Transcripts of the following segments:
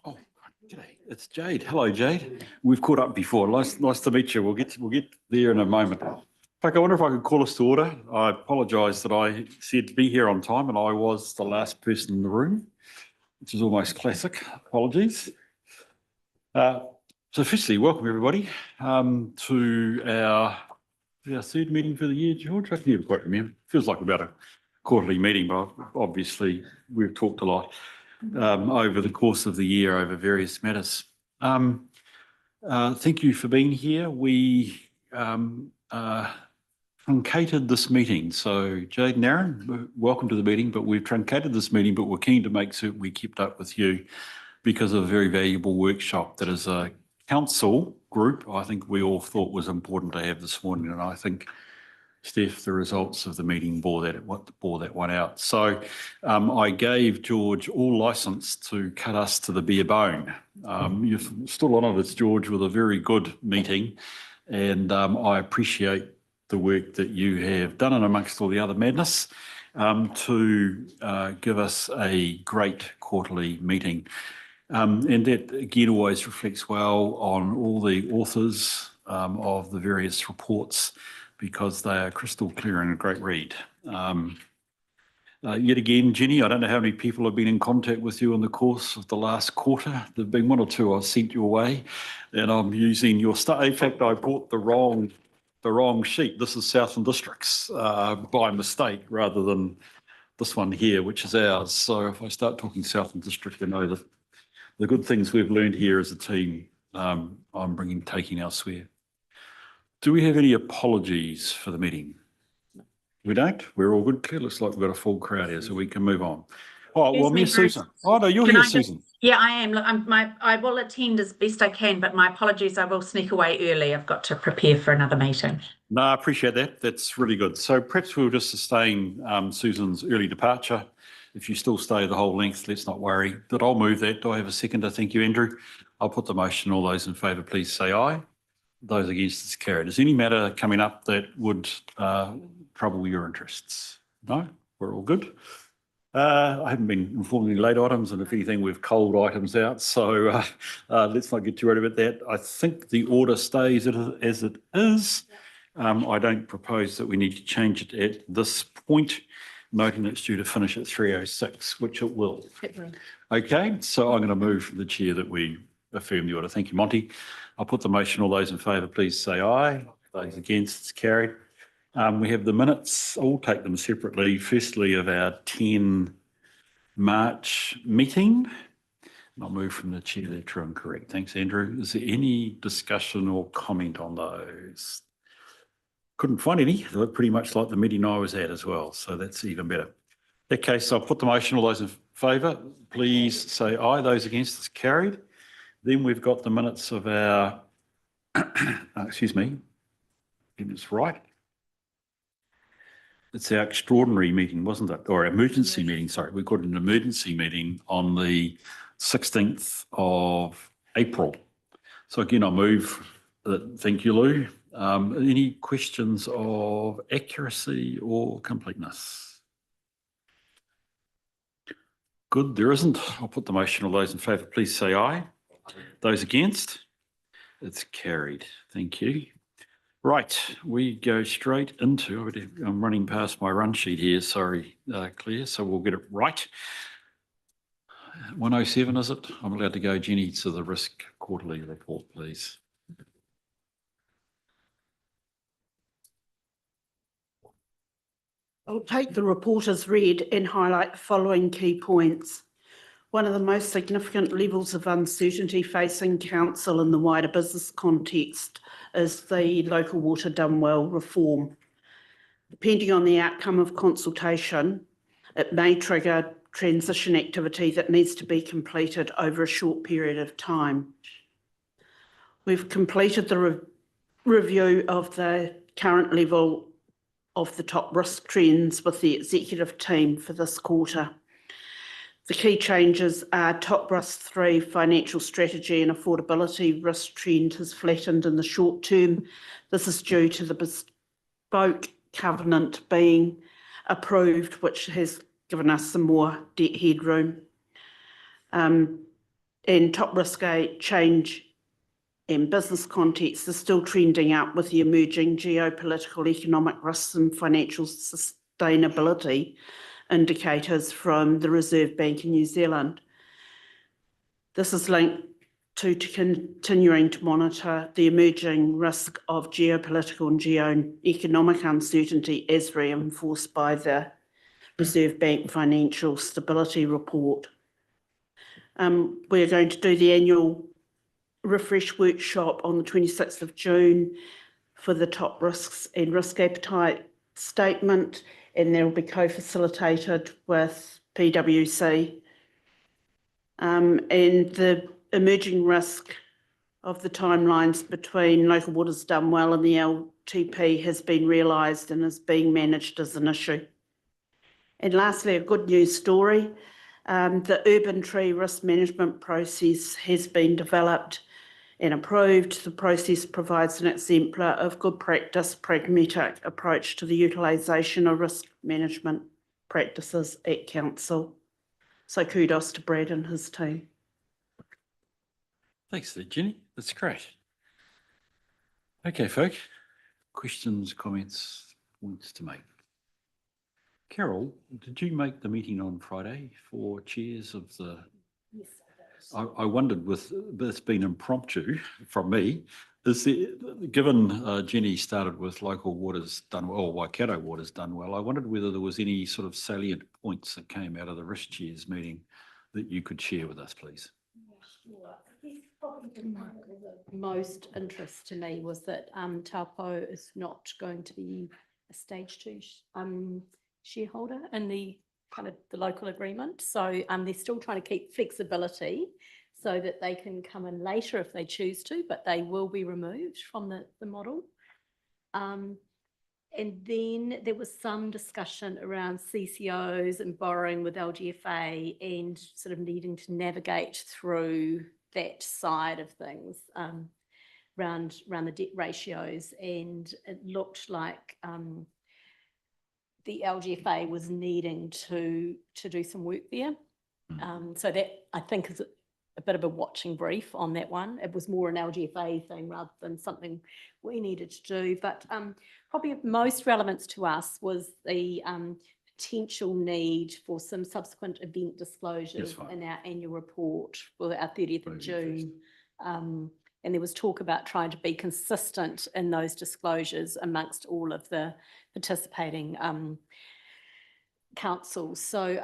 Oh, g'day. It's Jade. Hello, Jade. We've caught up before. Nice to meet you. We'll get there in a moment. I wonder if I could call us to order. I apologise that I said to be here on time and I was the last person in the room, which is almost classic. Apologies. So firstly, welcome everybody to our third meeting for the year, George. I can never quite remember. Feels like about a quarterly meeting, but obviously we've talked a lot over the course of the year over various matters. Thank you for being here. We truncated this meeting. So Jade and Aaron, welcome to the meeting, but we've truncated this meeting, but we're keen to make certain we kept up with you because of a very valuable workshop that is a council group I think we all thought was important to have this morning. And I think, Steph, the results of the meeting bore that one out. So I gave George all licence to cut us to the bare bone. You've stood on us, George, with a very good meeting, and I appreciate the work that you have done, and amongst all the other madness, to give us a great quarterly meeting. And that, again, always reflects well on all the authors of the various reports, because they are crystal clear and a great read. Yet again, Jenny, I don't know how many people have been in contact with you in the course of the last quarter. There have been one or two I've sent your way, and I'm using your stuff. In fact, I bought the wrong sheet. This is Southland Districts by mistake, rather than this one here, which is ours. So if I start talking Southland District, you know that the good things we've learned here as a team, I'm taking elsewhere. Do we have any apologies for the meeting? We don't? We're all good. It looks like we've got a full crowd here, so we can move on. Oh, well, Miss Susan. Oh, no, you're here, Susan. Yeah, I am. Look, I will attend as best I can, but my apologies, I will sneak away early. I've got to prepare for another meeting. No, I appreciate that. That's really good. So perhaps we'll just sustain Susan's early departure. If you still stay the whole length, let's not worry. But I'll move that. Do I have a seconder? Thank you, Andrew. I'll put the motion. All those in favour, please say aye. Those against, is carried. Is any matter coming up that would trouble your interests? No? We're all good. I haven't been informed of any late items, and if anything, we've culled items out. So let's not get too worried about that. I think the order stays as it is. I don't propose that we need to change it at this point, noting it's due to finish at 3:06, which it will. Okay, so I'm going to move from the chair that we affirm the order. Thank you, Monty. I'll put the motion. All those in favour, please say aye. Those against, it's carried. We have the minutes. I'll take them separately. Firstly, of our 10 March meeting. I'll move from the chair there, true and correct. Thanks, Andrew. Is there any discussion or comment on those? Couldn't find any. They look pretty much like the meeting I was at as well, so that's even better. In that case, I'll put the motion. All those in favour, please say aye. Those against, it's carried. Then we've got the minutes of our, excuse me, it's right. It's our extraordinary meeting, wasn't it? Or emergency meeting, sorry. We got an emergency meeting on the 16th of April. So again, I'll move. Thank you, Lou. Any questions of accuracy or completeness? Good, there isn't. I'll put the motion. All those in favour, please say aye. Those against? It's carried. Thank you. Right, we go straight into, I'm running past my run sheet here, sorry, Claire, so we'll get it right. 107, is it? I'm allowed to go, Jenny, to the risk quarterly report, please. I'll take the report as read and highlight the following key points. One of the most significant levels of uncertainty facing council in the wider business context is the local water done well reform. Depending on the outcome of consultation, it may trigger transition activity that needs to be completed over a short period of time. We've completed the review of the current level of the top risk trends with the executive team for this quarter. The key changes are top risk 3, financial strategy and affordability risk trend has flattened in the short term. This is due to the bespoke covenant being approved, which has given us some more debt headroom. and top risk change and business context is still trending up with the emerging geopolitical, economic risks and financial sustainability indicators from the Reserve Bank in New Zealand. This is linked to continuing to monitor the emerging risk of geopolitical and geo-economic uncertainty as reinforced by the Reserve Bank Financial Stability Report. We're going to do the annual refresh workshop on the 26th of June for the top risks and risk appetite statement, and that will be co-facilitated with PwC. And the emerging risk of the timelines between local waters done well and the LTP has been realised and is being managed as an issue. And lastly, a good news story. The urban tree risk management process has been developed and approved. The process provides an exemplar of good practice, pragmatic approach to the utilisation of risk management practices at council. So kudos to Brad and his team. Thanks there, Jenny. That's great. Okay, folk. Questions, comments, points to make? Carol, did you make the meeting on Friday for chairs of the... Yes, I wondered, with this being impromptu from me, is there, given Jenny started with local waters done well, or Waikato waters done well, I wondered whether there was any sort of salient points that came out of the risk chairs meeting that you could share with us, please. sure. Probably the one that was of most interest to me was that Taupo is not going to be a stage 2 shareholder in the kind of the local agreement. So they're still trying to keep flexibility so that they can come in later if they choose to, but they will be removed from the model. And then there was some discussion around CCOs and borrowing with LGFA and sort of needing to navigate through that side of things around the debt ratios. And it looked like the LGFA was needing to do some work there. So that I think is a bit of a watching brief on that one. It was more an LGFA thing rather than something we needed to do. But probably of most relevance to us was the potential need for some subsequent event disclosures in our annual report for our 30th of June. And there was talk about trying to be consistent in those disclosures amongst all of the participating councils. So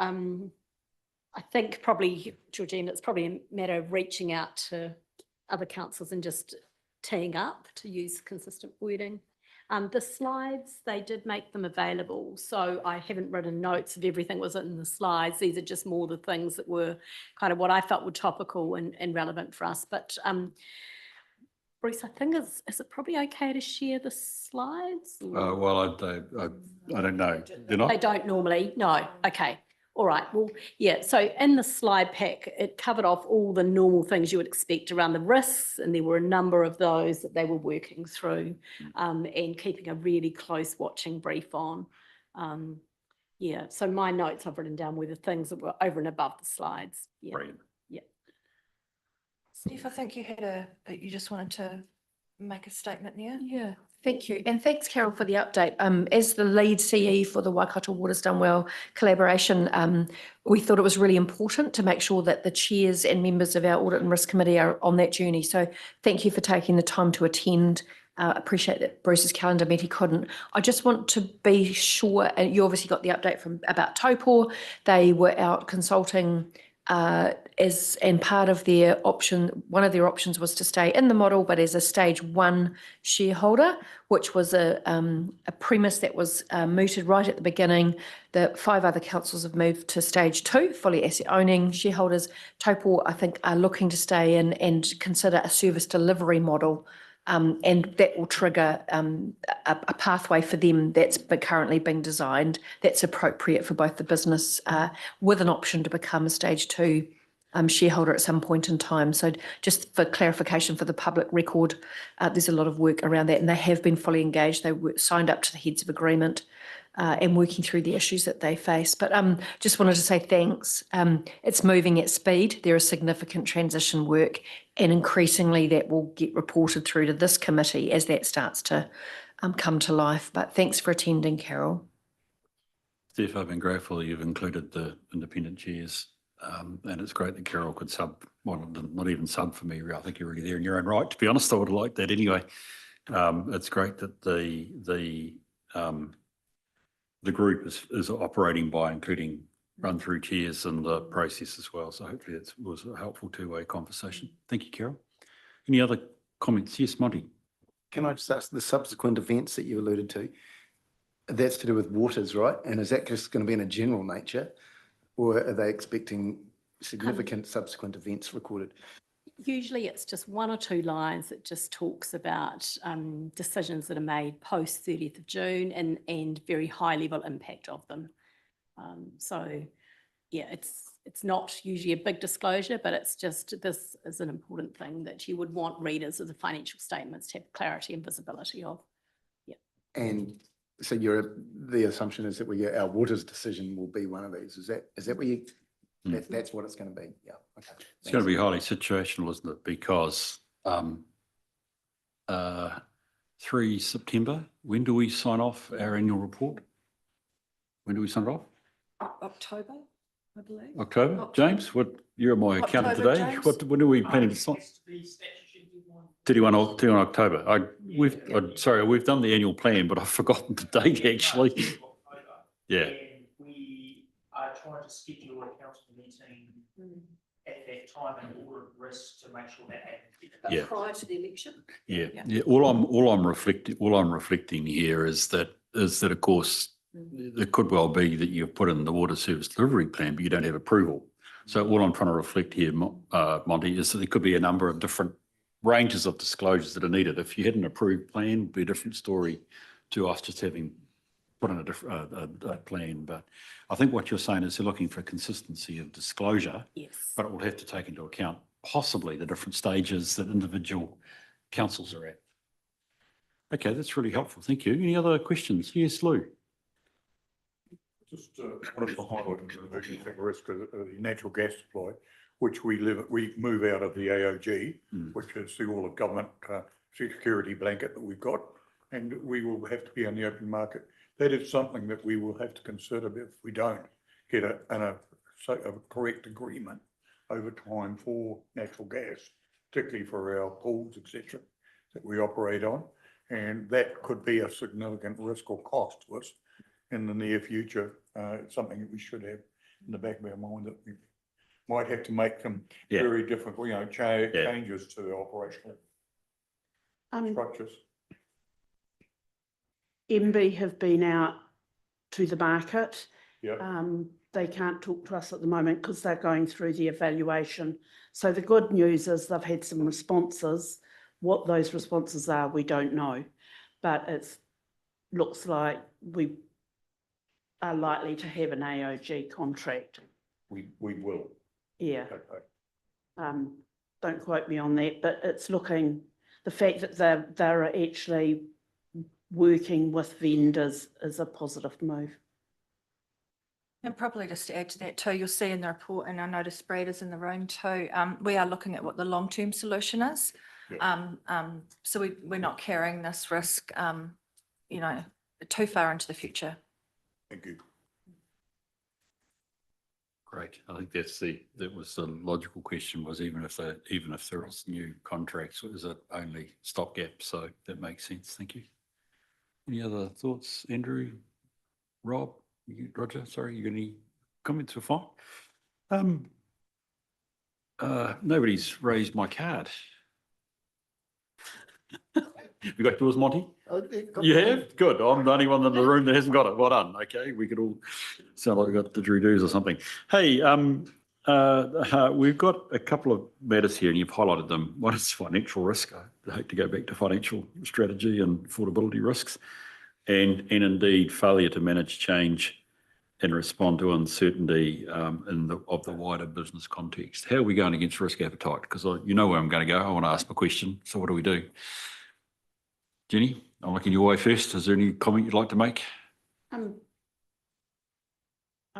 I think probably, Georgine, it's probably a matter of reaching out to other councils and just teeing up to use consistent wording. The slides, they did make them available. So I haven't written notes of everything that was in the slides. These are just more the things that were kind of what I felt were topical and relevant for us. But Bruce, I think is it probably okay to share the slides? Well, I don't know. They're not? They don't normally. No. Okay. All right. Well, yeah. So in the slide pack, it covered off all the normal things you would expect around the risks, and there were a number of those that they were working through and keeping a really close watching brief on. Yeah. So my notes I've written down were the things that were over and above the slides. Yeah. Brilliant. Yeah. Steph, I think you had you just wanted to make a statement there. Yeah, thank you. And thanks, Carol, for the update. As the lead CE for the Waikato Waters Done Well collaboration, we thought it was really important to make sure that the chairs and members of our Audit and Risk Committee are on that journey. So thank you for taking the time to attend. Appreciate that Bruce's calendar meant he couldn't. I just want to be sure, and you obviously got the update about Taupō. They were out consulting and part of their option, one of their options was to stay in the model, but as a stage 1 shareholder, which was a premise that was mooted right at the beginning. The 5 other councils have moved to stage 2, fully asset owning shareholders. Taupō, I think, are looking to stay in and consider a service delivery model. And that will trigger a pathway for them that's currently being designed that's appropriate for both the business with an option to become a stage 2 shareholder at some point in time. So just for clarification for the public record, there's a lot of work around that, and they have been fully engaged. They were signed up to the heads of agreement and working through the issues that they face. But just wanted to say thanks. It's moving at speed. There is significant transition work, and increasingly that will get reported through to this committee as that starts to come to life. But thanks for attending, Carol. Steph, I've been grateful that you've included the independent chairs, and it's great that Carol could sub, well, not even sub for me. I think you're already there in your own right. To be honest, I would have liked that anyway. It's great that the group is operating by including run-through chairs in the process as well. So hopefully it was a helpful two-way conversation. Thank you, Carol. Any other comments? Yes, Monty. Can I just ask the subsequent events that you alluded to? That's to do with waters, right? And is that just going to be in a general nature, or are they expecting significant subsequent events recorded? Usually it's just 1 or 2 lines that just talks about decisions that are made post 30th of June and very high level impact of them. So yeah, it's not usually a big disclosure, but it's just, this is an important thing that you would want readers of the financial statements to have clarity and visibility of. Yeah. And so the assumption is that our waters decision will be one of these. Is that what you? That's what it's going to be. Yeah. Okay. It's going to be highly situational, isn't it? Because 3 September, when do we sign off our annual report? When do we sign it off? October, I believe. October. James, you're my accountant October, today. James? When are we planning to sign? 31 October. Sorry, we've done the annual plan, but I've forgotten the date actually. Yeah. And we are trying to schedule a council meeting at that time and order of risks to make sure that happens. Yeah. Prior to the election. Yeah. All I'm reflecting here is that of course it could well be that you've put in the water service delivery plan, but you don't have approval. So all I'm trying to reflect here, Monty, is that there could be a number of different ranges of disclosures that are needed. If you had an approved plan, it'd be a different story to us just having put in a plan. But I think what you're saying is you're looking for consistency of disclosure. Yes. But it will have to take into account possibly the different stages that individual councils are at. Okay, that's really helpful. Thank you. Any other questions? Yes, Lou. Just wanted to highlight the emergency risk of the natural gas supply, which we move out of the AOG, which is the all of government security blanket that we've got, and we will have to be on the open market. That is something that we will have to consider if we don't get a correct agreement over time for natural gas, particularly for our pools, etc., that we operate on, and that could be a significant risk or cost to us in the near future. It's something that we should have in the back of our mind, that we might have to make some very difficult, changes to the operational structures. MB have been out to the market. Yeah. They can't talk to us at the moment because they're going through the evaluation. So the good news is they've had some responses. What those responses are, we don't know, but it looks like we are likely to have an AOG contract. We will. Yeah. Okay. Don't quote me on that, but it's looking, the fact that they're actually working with vendors is a positive move. And probably just to add to that too, you'll see in the report, and I notice Brad is in the room too, we are looking at what the long-term solution is. So we're not carrying this risk, too far into the future. Thank you. Great. I think that was the logical question, was even if there is new contracts, is it only stopgap? So that makes sense. Thank you. Any other thoughts, Andrew, Rob, Roger? Sorry, you got any comments? We're fine. Nobody's raised my card. You got yours, Monty? You have? Good. I'm the only one in the room that hasn't got it. Well done. Okay, we could all sound like we got didgeridoos or something. Hey, we've got a couple of matters here, and you've highlighted them. One is financial risk. I hate to go back to financial strategy and affordability risks, and indeed failure to manage change and respond to uncertainty of the wider business context. How are we going against risk appetite? Because you know where I'm going to go. I want to ask my question. So what do we do? Jenny, I'm looking your way first. Is there any comment you'd like to make? I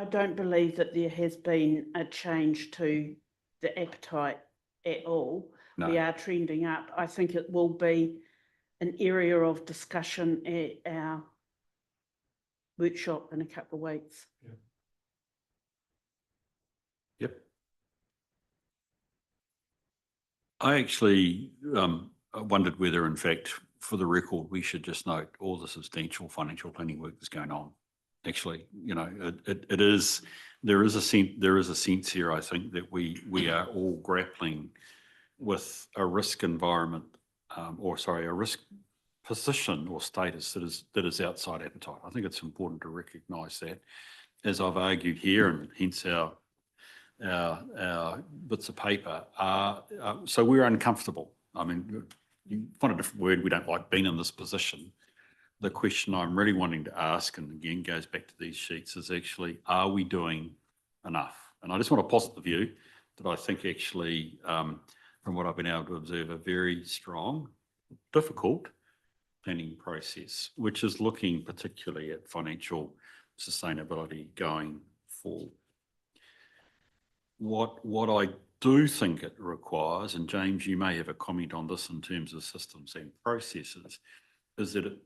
don't believe that there has been a change to the appetite at all. No. We are trending up. I think it will be an area of discussion at our workshop in a couple of weeks. Yep. I actually wondered whether, in fact, for the record, we should just note all the substantial financial planning work that's going on. Actually, you know, it is, there is a sense here, I think, that we are all grappling with a risk environment, a risk position or status that is outside appetite. I think it's important to recognise that, as I've argued here, and hence our bits of paper are, so we're uncomfortable. I mean, you find a different word, we don't like being in this position. The question I'm really wanting to ask, and again goes back to these sheets, is actually, are we doing enough? And I just want to posit the view that I think actually, from what I've been able to observe, a very strong, difficult planning process, which is looking particularly at financial sustainability going forward. What I do think it requires, and James, you may have a comment on this in terms of systems and processes, is that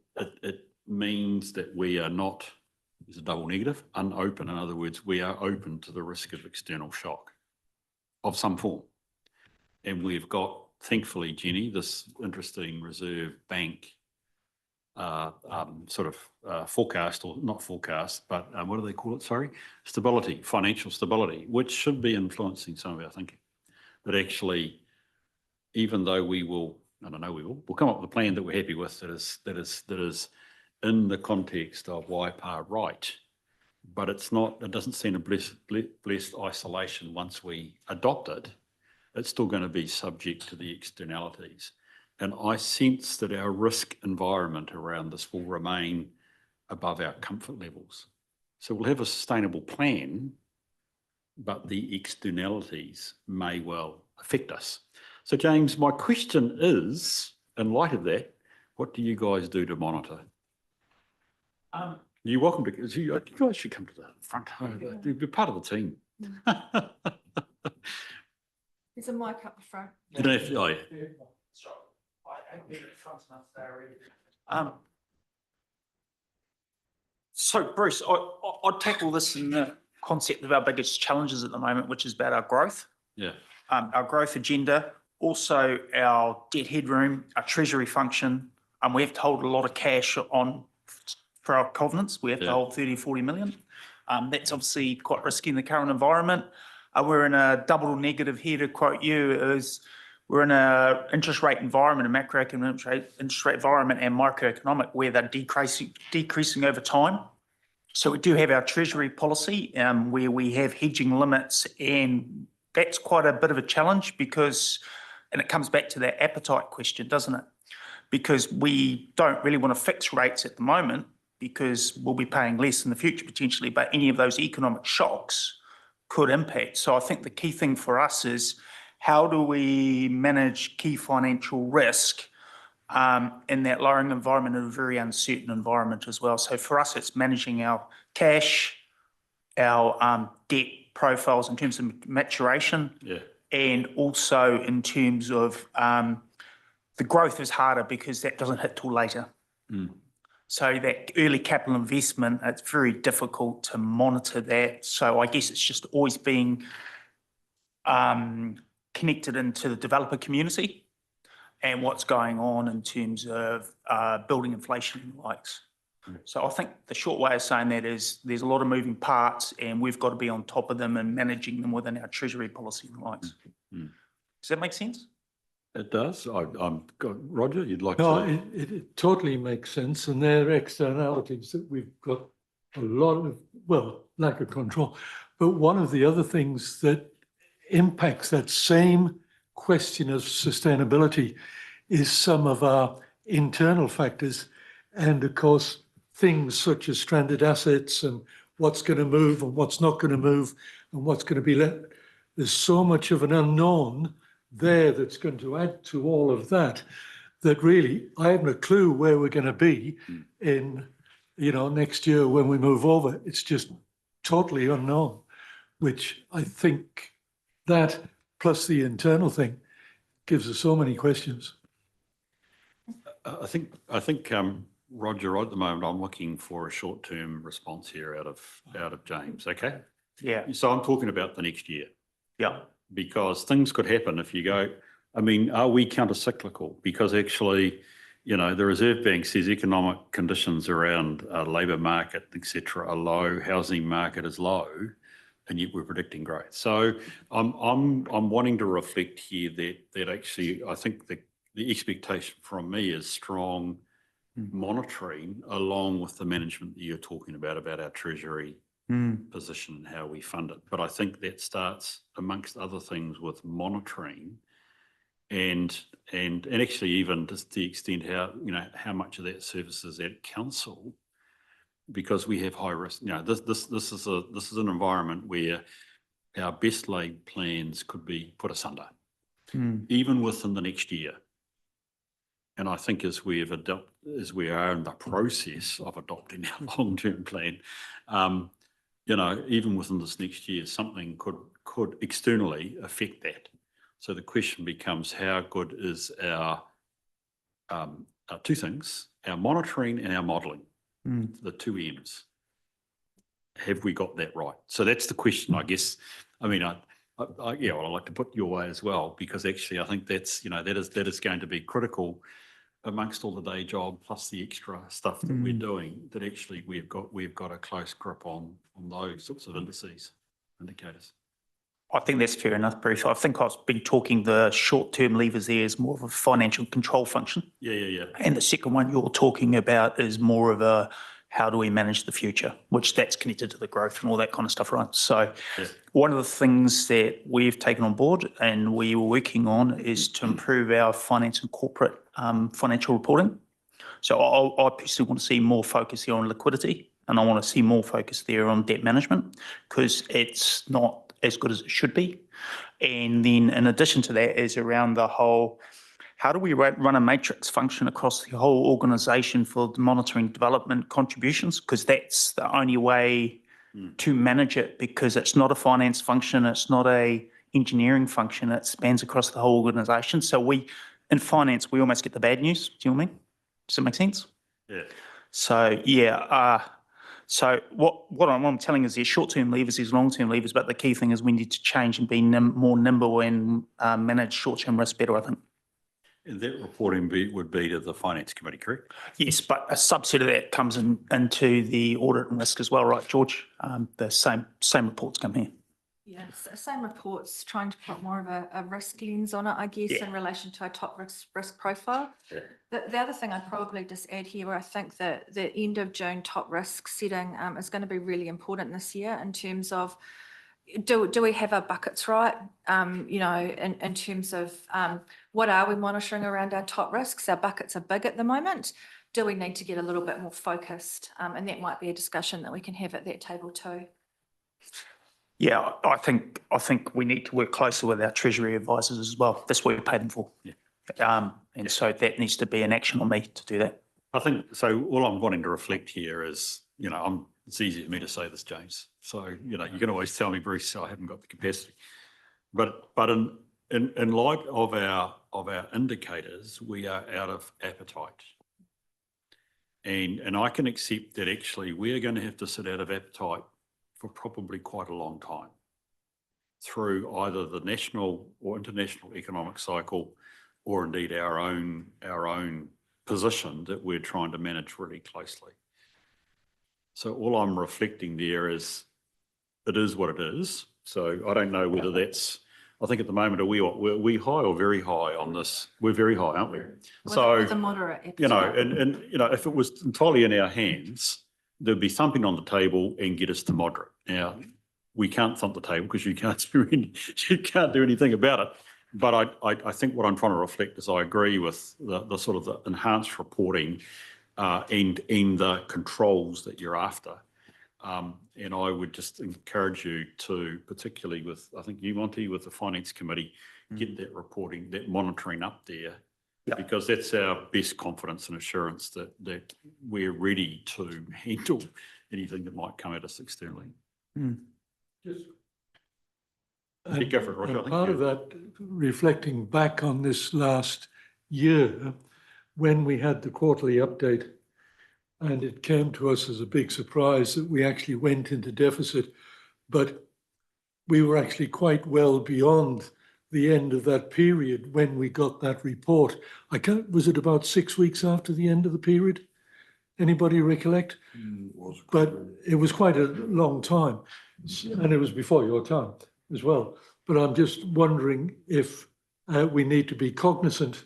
it means that we are not, there's a double negative, unopen. In other words, we are open to the risk of external shock of some form. And we've got, thankfully, Jenny, this interesting reserve bank forecast, or not forecast, but what do they call it? Sorry, stability, financial stability, which should be influencing some of our thinking. But actually, even though we will, I don't know, we'll come up with a plan that we're happy with that is in the context of Waipā right, but it's not, it doesn't seem a blessed isolation once we adopt it. It's still going to be subject to the externalities. And I sense that our risk environment around this will remain above our comfort levels. So we'll have a sustainable plan, but the externalities may well affect us. So James, my question is, in light of that, what do you guys do to monitor? You're welcome to, you guys should come to the front. You're part of the team. There's a mic up the front. You don't have to, oh yeah. So Bruce, I'd tackle this in the concept of our biggest challenges at the moment, which is about our growth. Yeah. Our growth agenda, also our debt headroom, our treasury function. We have to hold a lot of cash on for our covenants. We have to hold 30, 40 million. That's obviously quite risky in the current environment. We're in a double negative here, to quote you, is we're in a interest rate environment, a macroeconomic interest rate environment and microeconomic, where they're decreasing over time. So we do have our treasury policy where we have hedging limits, and that's quite a bit of a challenge because, and it comes back to that appetite question, doesn't it? Because we don't really want to fix rates at the moment because we'll be paying less in the future potentially, but any of those economic shocks could impact. So I think the key thing for us is, how do we manage key financial risk in that lowering environment, in a very uncertain environment as well? So for us, it's managing our cash, our debt profiles in terms of maturation, and also in terms of the growth is harder because that doesn't hit till later. So that early capital investment, it's very difficult to monitor that. So I guess it's just always being connected into the developer community and what's going on in terms of building inflation and the likes. So I think the short way of saying that is there's a lot of moving parts and we've got to be on top of them and managing them within our treasury policy and the likes. Does that make sense? It does. Roger, you'd like No, to? it totally makes sense, and there are externalities that we've got a lot of, well, lack of control. But one of the other things that impacts that same question of sustainability is some of our internal factors, and of course things such as stranded assets and what's going to move and what's not going to move and what's going to be let. There's so much of an unknown there that's going to add to all of that, that really I haven't a clue where we're going to be in next year when we move over, it's just totally unknown, which I think that plus the internal thing gives us so many questions. I think, Roger, right at the moment, I'm looking for a short-term response here out of James, okay? Yeah, So I'm talking about the next year, yeah. because things could happen if you go, I mean, are we counter-cyclical? Because actually, the Reserve Bank says economic conditions around labour market, et cetera, are low, housing market is low, and yet we're predicting growth. So I'm wanting to reflect here that actually I think the expectation from me is strong monitoring along with the management that you're talking about our treasury position and how we fund it. But I think that starts amongst other things with monitoring and actually even just the extent how much of that services at council, because we have high risk. This is an environment where our best laid plans could be put asunder, even within the next year. And I think as we are in the process of adopting our long-term plan, even within this next year, something could externally affect that. So the question becomes, how good is our two things, our monitoring and our modelling, the two M's. Have we got that right? So that's the question, I guess. I mean, I'd like to put your way as well, because actually I think that's, that is going to be critical amongst all the day job plus the extra stuff that we're doing, that actually we've got a close grip on those sorts of indicators. I think that's fair enough, Bruce. I think I've been talking the short-term levers there as more of a financial control function. Yeah. And the second one you're talking about is more of a how do we manage the future, which that's connected to the growth and all that kind of stuff, right? So one of the things that we've taken on board and we were working on is to improve our finance and corporate financial reporting. So I personally want to see more focus here on liquidity, and I want to see more focus there on debt management, because it's not as good as it should be. And then in addition to that is around the whole, how do we run a matrix function across the whole organisation for the monitoring development contributions? Because that's the only way to manage it, because it's not a finance function, it's not a engineering function, it spans across the whole organisation. So in finance, we almost get the bad news. Do you know what I mean? Does that make sense? Yeah. So so what I'm telling is there's short-term levers, there's long-term levers, but the key thing is we need to change and be more nimble and manage short-term risk better, I think. And that reporting would be to the Finance Committee, correct? Yes, but a subset of that comes into the audit and risk as well, right, George? The same reports come here. Yes, same reports, trying to put more of a risk lens on it, I guess, in relation to our top risk profile. Yeah. The other thing I'd probably just add here, where I think that the end of June top risk setting is going to be really important this year in terms of, do we have our buckets right? In terms of what are we monitoring around our top risks? Our buckets are big at the moment. Do we need to get a little bit more focused? And that might be a discussion that we can have at that table too. Yeah, I think we need to work closer with our Treasury advisors as well. That's what we pay them for. Yeah. And so that needs to be an action on me to do that. I think so. All I'm wanting to reflect here is, it's easy for me to say this, James. So, you can always tell me, Bruce, I haven't got the capacity. But in light of our indicators, we are out of appetite. And I can accept that actually we are going to have to sit out of appetite for probably quite a long time through either the national or international economic cycle, or indeed our own position that we're trying to manage really closely. So all I'm reflecting there is, it is what it is. So I don't know whether that's, I think at the moment, are we high or very high on this? We're very high, aren't we? With a moderate appetite. And if it was entirely in our hands, there'd be thumping on the table and get us to moderate. Now, we can't thump the table because you can't do anything about it. But I think what I'm trying to reflect is I agree with the sort of the enhanced reporting and the controls that you're after. And I would just encourage you to, particularly with, I think you, Monty, with the Finance Committee, get that reporting, that monitoring up there Yeah. Because that's our best confidence and assurance that we're ready to handle anything that might come at us externally. Just- Yeah, go for it, Roger. I And think part you- of that, reflecting back on this last year, when we had the quarterly update, and it came to us as a big surprise that we actually went into deficit, but we were actually quite well beyond the end of that period when we got that report. Was it about 6 weeks after the end of the period? Anybody recollect? But it was quite a long time, and it was before your time as well. But I'm just wondering if we need to be cognizant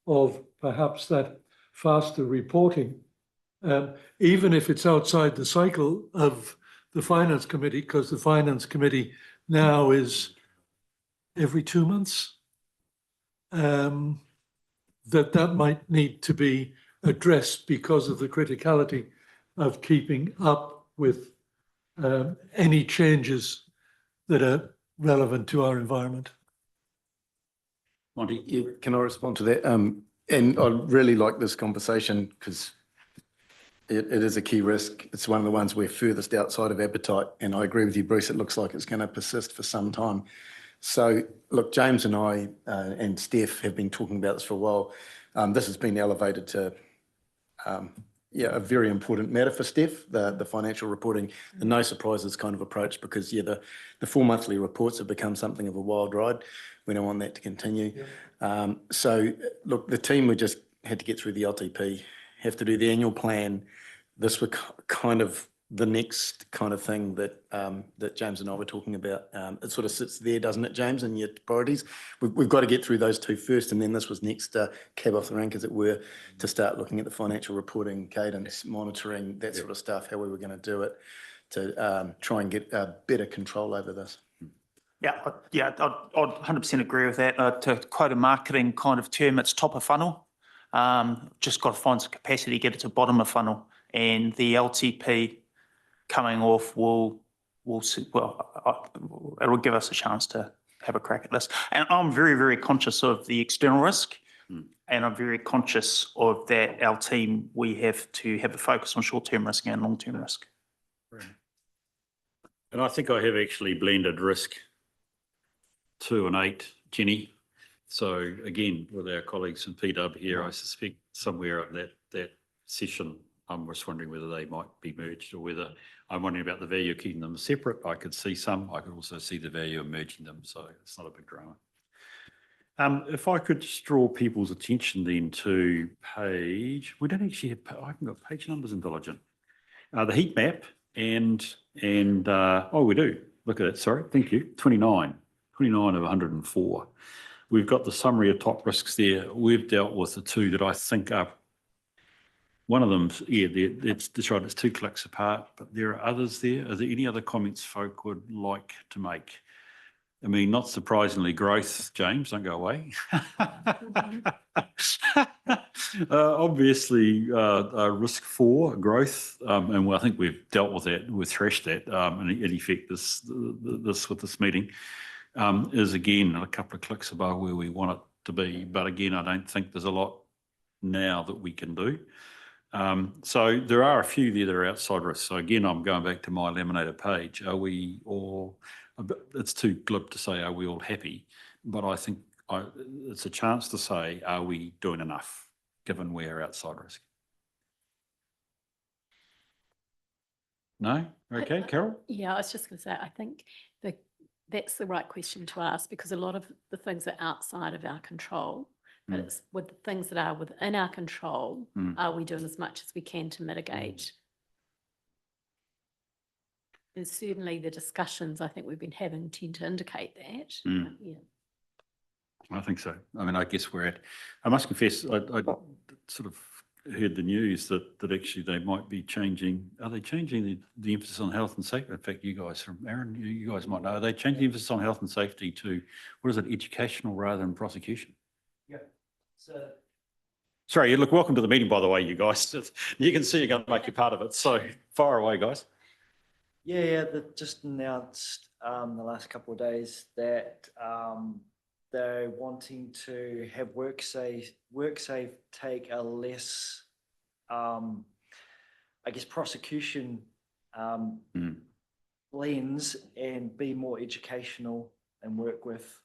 of perhaps that faster reporting, even if it's outside the cycle of the Finance Committee, because the Finance Committee now is every 2 months, that might need to be addressed because of the criticality of keeping up with any changes that are relevant to our environment. Monty? Yeah, can I respond to that? And I really like this conversation because it is a key risk. It's one of the ones we're furthest outside of appetite. And I agree with you, Bruce, it looks like it's going to persist for some time. So look, James and I and Steph have been talking about this for a while. This has been elevated to a very important matter for Steph, the financial reporting, the no surprises kind of approach, because the 4 monthly reports have become something of a wild ride. We don't want that to continue. Yeah. So look, the team, we just had to get through the LTP, have to do the annual plan. This was kind of the next kind of thing that that James and I were talking about. It sort of sits there, doesn't it, James, in your priorities? We've got to get through those two first, and then this was next cab off the rank, as it were, to start looking at the financial reporting, cadence, monitoring, that sort of stuff, how we were going to do it to try and get better control over this. Yeah, I'd 100% agree with that. To quote a marketing kind of term, it's top of funnel. Just got to find some capacity to get it to bottom of funnel, and the LTP coming off will it'll give us a chance to have a crack at this. And I'm very, very conscious of the external risk, and I'm very conscious of that. Our team, we have to have a focus on short-term risk and long-term risk. And I think I have actually blended risk 2 and 8, Jenny. So again, with our colleagues in PW here, I suspect somewhere in that session, I'm just wondering whether they might be merged, or whether I'm wondering about the value of keeping them separate. I could see some. I could also see the value of merging them. So it's not a big drama. If I could just draw people's attention then to page, we don't actually have, I haven't got page numbers in Diligent. The heat map and oh, we do. Look at it. Sorry. Thank you. 29 of 104. We've got the summary of top risks there. We've dealt with the 2 that I think are, one of them's, that's right, it's 2 clicks apart, but there are others there. Are there any other comments folk would like to make? I mean, not surprisingly, growth, James, don't go away. Obviously, risk 4, growth, and I think we've dealt with that, we've threshed that, in effect, this with this meeting, is again a couple of clicks above where we want it to be. But again, I don't think there's a lot now that we can do. So there are a few there that are outside risk. So again, I'm going back to my laminated page. Are we all, it's too glib to say, are we all happy? But I think it's a chance to say, are we doing enough given we're outside risk? No? Okay, Carol? Yeah, I was just going to say, I think that's the right question to ask, because a lot of the things are outside of our control. But it's with the things that are within our control, are we doing as much as we can to mitigate? And certainly the discussions I think we've been having tend to indicate that. Yeah. I think so. I mean, I guess we're at, I must confess, I sort of heard the news that actually they might be changing, are they changing the emphasis on health and safety? In fact, you guys from Aaron, you guys might know, are they changing the emphasis on health and safety to, what is it, educational rather than prosecution? Yeah. So, sorry, look, welcome to the meeting, by the way, you guys. You can see you're going to make you part of it. So fire away, guys. yeah, they just announced the last couple of days that they're wanting to have WorkSafe take a less, I guess, prosecution lens and be more educational and work with,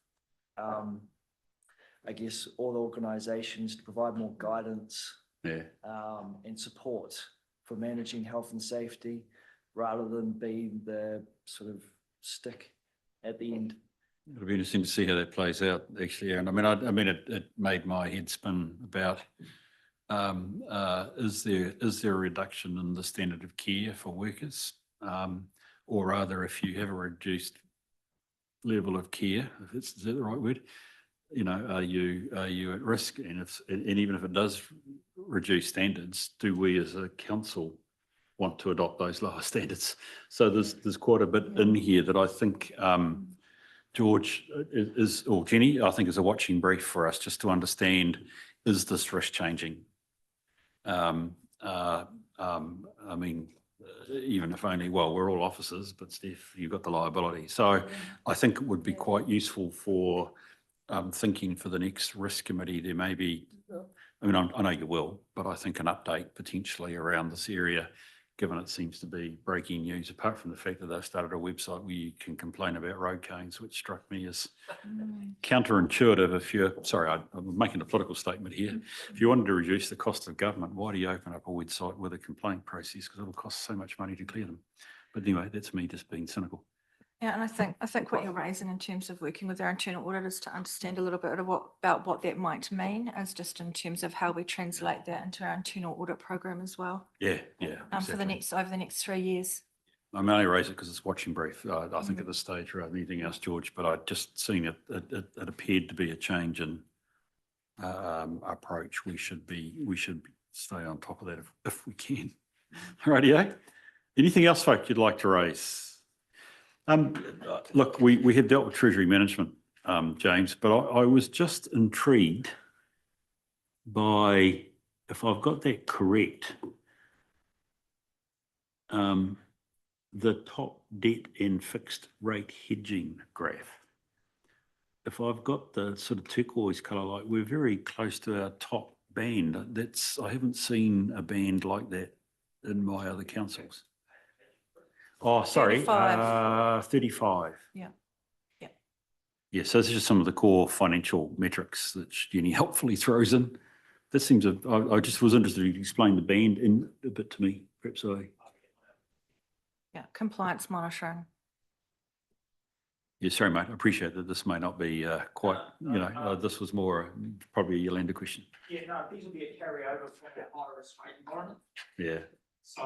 I guess, all the organisations to provide more guidance and support for managing health and safety, rather than being the sort of stick at the end. It'll be interesting to see how that plays out, actually, Aaron. I mean, it made my head spin about is there a reduction in the standard of care for workers, or rather, if you have a reduced level of care, is that the right word? You know, are you at risk? And even if it does reduce standards, do we as a council want to adopt those lower standards? So there's quite a bit in here that I think George or Jenny, I think is a watching brief for us, just to understand, is this risk changing? I mean, even if only, well, we're all officers, but Steph, you've got the liability. So I think it would be quite useful for thinking for the next risk committee. There may be, I mean, I know you will, but I think an update potentially around this area, given it seems to be breaking news, apart from the fact that they've started a website where you can complain about road canes, which struck me as counterintuitive. If you're, sorry, I'm making a political statement here. If you wanted to reduce the cost of government, why do you open up a website with a complaint process? Because it'll cost so much money to clear them. But anyway, that's me just being cynical. Yeah, and I think what you're raising in terms of working with our internal auditors to understand a little bit of about what that might mean, is just in terms of how we translate that into our internal audit program as well. Yeah. For the next, over the next 3 years. I'm only raising it because it's watching brief, I think at this stage, rather than anything else, George, but I just seen it appeared to be a change in approach. We should stay on top of that if we can. Rightio. Anything else, folk, you'd like to raise? Look, we had dealt with Treasury Management, James, but I was just intrigued by, if I've got that correct, the top debt and fixed rate hedging graph. If I've got the sort of turquoise colour, like we're very close to our top band. I haven't seen a band like that in my other councils. Oh, sorry, 35. Yeah. Yeah, so this is just some of the core financial metrics that Jenny helpfully throws in. That seems, I just was interested in explain the band in a bit to me, perhaps Compliance monitoring. Yeah, sorry, mate, I appreciate that this may not be quite, this was more probably a Yolanda question. Yeah, no, these will be a carryover from our higher risk rate environment. Yeah. So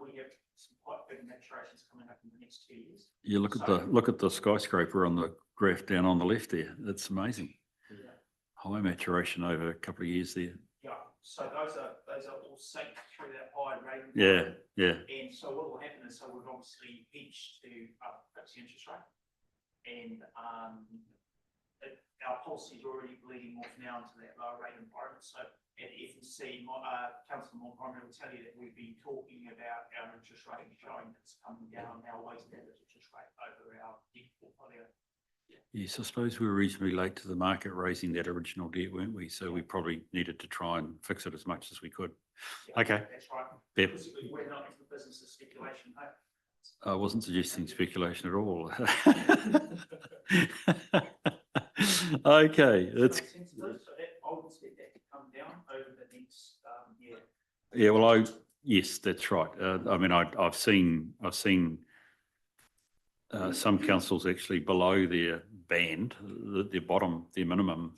we have some quite big maturations coming up in the next 2 years. Yeah, look at the skyscraper on the graph down on the left there. That's amazing. Yeah. High maturation over a couple of years there. Yeah, so those are all synced through that high rate. Yeah. And so what will happen is, so we've obviously hedged to fix the interest rate, and our policy is already bleeding off now into that lower rate environment. So at the FNC, Councillor Montgomery will tell you that we've been talking about our interest rate showing it's coming down, our weighted average interest rate over our debt portfolio. Yes, I suppose we were reasonably late to the market raising that original debt, weren't we? So we probably needed to try and fix it as much as we could. Yeah, okay. That's right. Yep. We're not into the business of speculation. No? I wasn't suggesting speculation at all. Okay, that's. So that, I would expect that to come down over the next year. Yeah, well, yes, that's right. I mean, I've seen some councils actually below their band, their bottom, their minimum,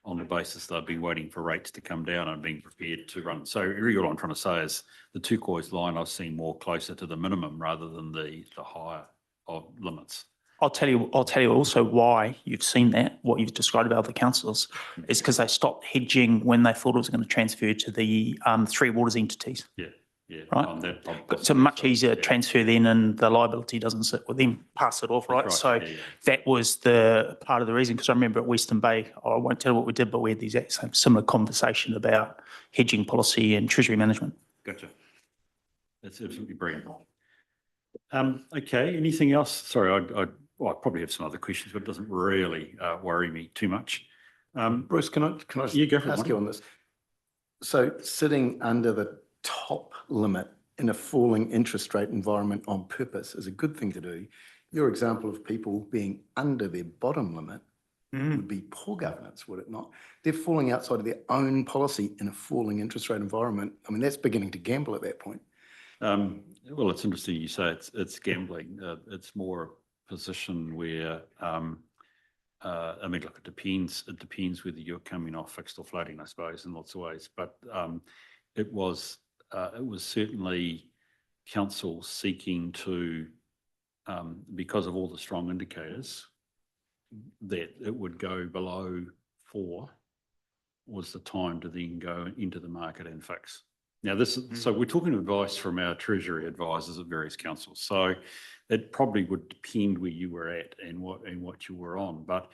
on the basis they've been waiting for rates to come down and being prepared to run. So really all I'm trying to say is the turquoise line I've seen more closer to the minimum rather than the higher of limits. I'll tell you also why you've seen that, what you've described about the councils, is because they stopped hedging when they thought it was going to transfer to the three waters entities. Yeah. Right. It's a much easier transfer then, and the liability doesn't sit with them, pass it off, right? So that was the part of the reason, because I remember at Western Bay, I won't tell what we did, but we had these similar conversation about hedging policy and treasury management. Gotcha. That's absolutely brilliant. Okay, anything else? Sorry, well, I probably have some other questions, but it doesn't really worry me too much. Bruce, can I Yeah, go for it, ask Marty. you on this? So sitting under the top limit in a falling interest rate environment on purpose is a good thing to do. Your example of people being under their bottom limit would be poor governance, would it not? They're falling outside of their own policy in a falling interest rate environment. I mean, that's beginning to gamble at that point. Well, it's interesting you say it's gambling. It's more a position where, I mean, look, it depends. It depends whether you're coming off fixed or floating, I suppose, in lots of ways. But it was certainly council seeking to, because of all the strong indicators, that it would go below 4 was the time to then go into the market and fix. Now this is, so we're talking advice from our treasury advisors at various councils. So it probably would depend where you were at and what you were on. But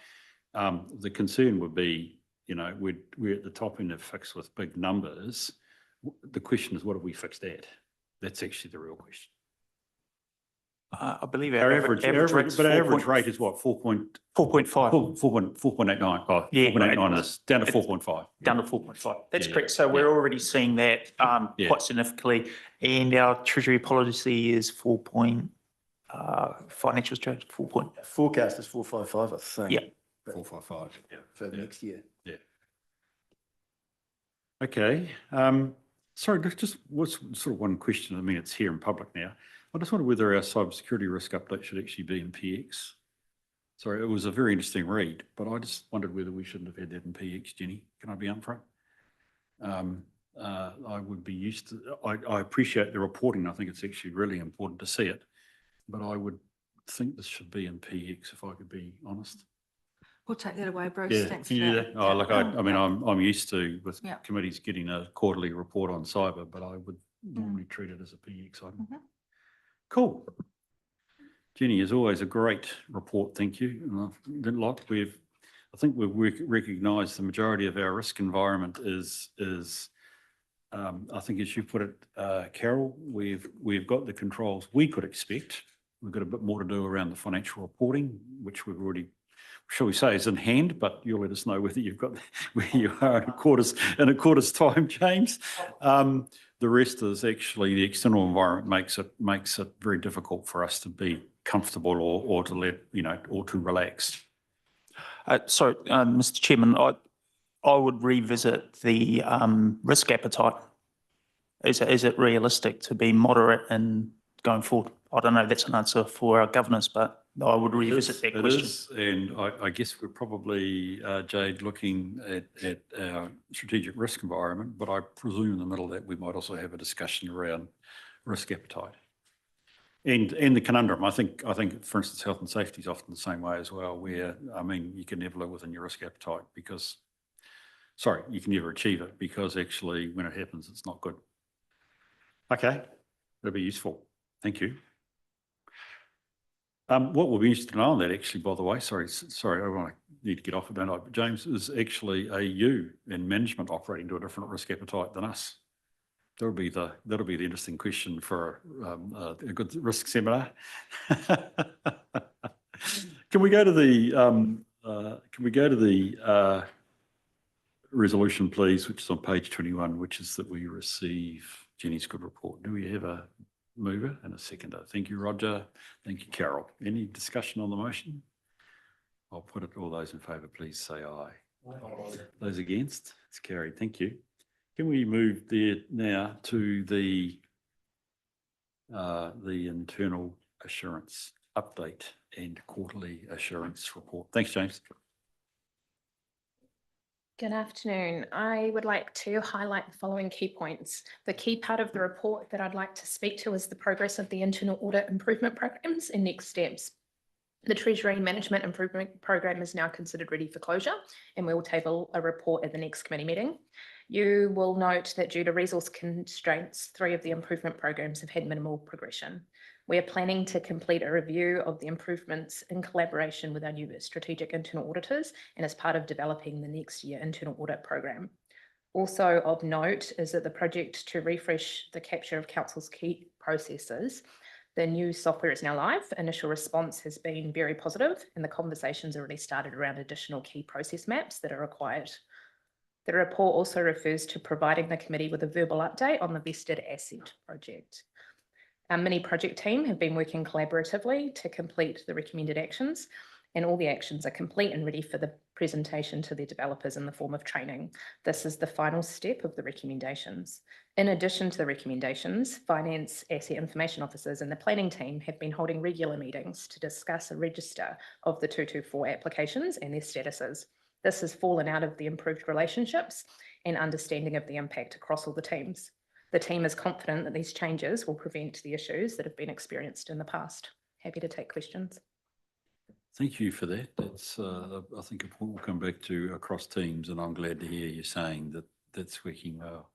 the concern would be, you know, we're at the top end of fix with big numbers. The question is, what have we fixed at? That's actually the real question. I believe Our average rate is what, 4.5. 4.89. Oh, Yeah, 4.89 is down to 4.5. Down to 4.5. That's Yeah, correct. So we're already seeing that Yeah. quite significantly. And our treasury policy is 4. Financial strategy 4. Forecast is 455, I think. Yeah. 4.55. Yeah. For next year. Yeah. Okay. Sorry, just what's sort of one question. I mean, it's here in public now. I just wonder whether our cybersecurity risk update should actually be in PX. Sorry, it was a very interesting read, but I just wondered whether we shouldn't have had that in PX, Jenny. Can I be upfront? I would be used to, I appreciate the reporting. I think it's actually really important to see it, but I would think this should be in PX if I could be honest. We'll take that away, Bruce. Yeah, Thanks can for you do that. that? Oh, look, I mean, I'm used to with Yeah. committees getting a quarterly report on cyber, but I would normally treat it as a PX item. Cool. Jenny, as always, a great report. Thank you. And I think we've recognised the majority of our risk environment is I think, as you put it, Carol, we've got the controls we could expect. We've got a bit more to do around the financial reporting, which we've already, shall we say, is in hand, but you'll let us know whether you've got where you are in a quarter's time, James. The rest is actually the external environment makes it very difficult for us to be comfortable or to let, you know, or to relax. Sorry, Mr. Chairman, I would revisit the risk appetite. Is it realistic to be moderate in going forward? I don't know if that's an answer for our governors, but I would revisit that question. It is, and I guess we're probably, Jade, looking at our strategic risk environment, but I presume in the middle of that we might also have a discussion around risk appetite. And the conundrum, I think, for instance, health and safety is often the same way as well, where, I mean, you can never live within your risk appetite because, sorry, you can never achieve it because actually when it happens, it's not good. Okay, that'll be useful. Thank you. What we'll be interested in on that actually, by the way, sorry, I need to get off about it, but James, is actually you in management operating to a different risk appetite than us. That'll be the interesting question for a good risk seminar. Can we go to the resolution, please, which is on page 21, which is that we receive Jenny's good report. Do we have a mover and a seconder? Thank you, Roger. Thank you, Carol. Any discussion on the motion? I'll put it, all those in favour, please say aye. Aye. Those against? It's carried. Thank you. Can we move there now to the internal assurance update and quarterly assurance report? Thanks, James. Good afternoon. I would like to highlight the following key points. The key part of the report that I'd like to speak to is the progress of the internal audit improvement programs and next steps. The Treasury Management Improvement Program is now considered ready for closure, and we will table a report at the next committee meeting. You will note that due to resource constraints, 3 of the improvement programs have had minimal progression. We are planning to complete a review of the improvements in collaboration with our new strategic internal auditors and as part of developing the next year internal audit program. Also of note is that the project to refresh the capture of council's key processes The new software is now live. Initial response has been very positive, and the conversations already started around additional key process maps that are required. The report also refers to providing the committee with a verbal update on the vested asset project. Our mini project team have been working collaboratively to complete the recommended actions, and all the actions are complete and ready for the presentation to the developers in the form of training. This is the final step of the recommendations. In addition to the recommendations, finance, asset information officers and the planning team have been holding regular meetings to discuss a register of the 224 applications and their statuses. This has fallen out of the improved relationships and understanding of the impact across all the teams. The team is confident that these changes will prevent the issues that have been experienced in the past. Happy to take questions. Thank you for that. That's, I think a point we'll come back to across teams, and I'm glad to hear you saying that that's working well.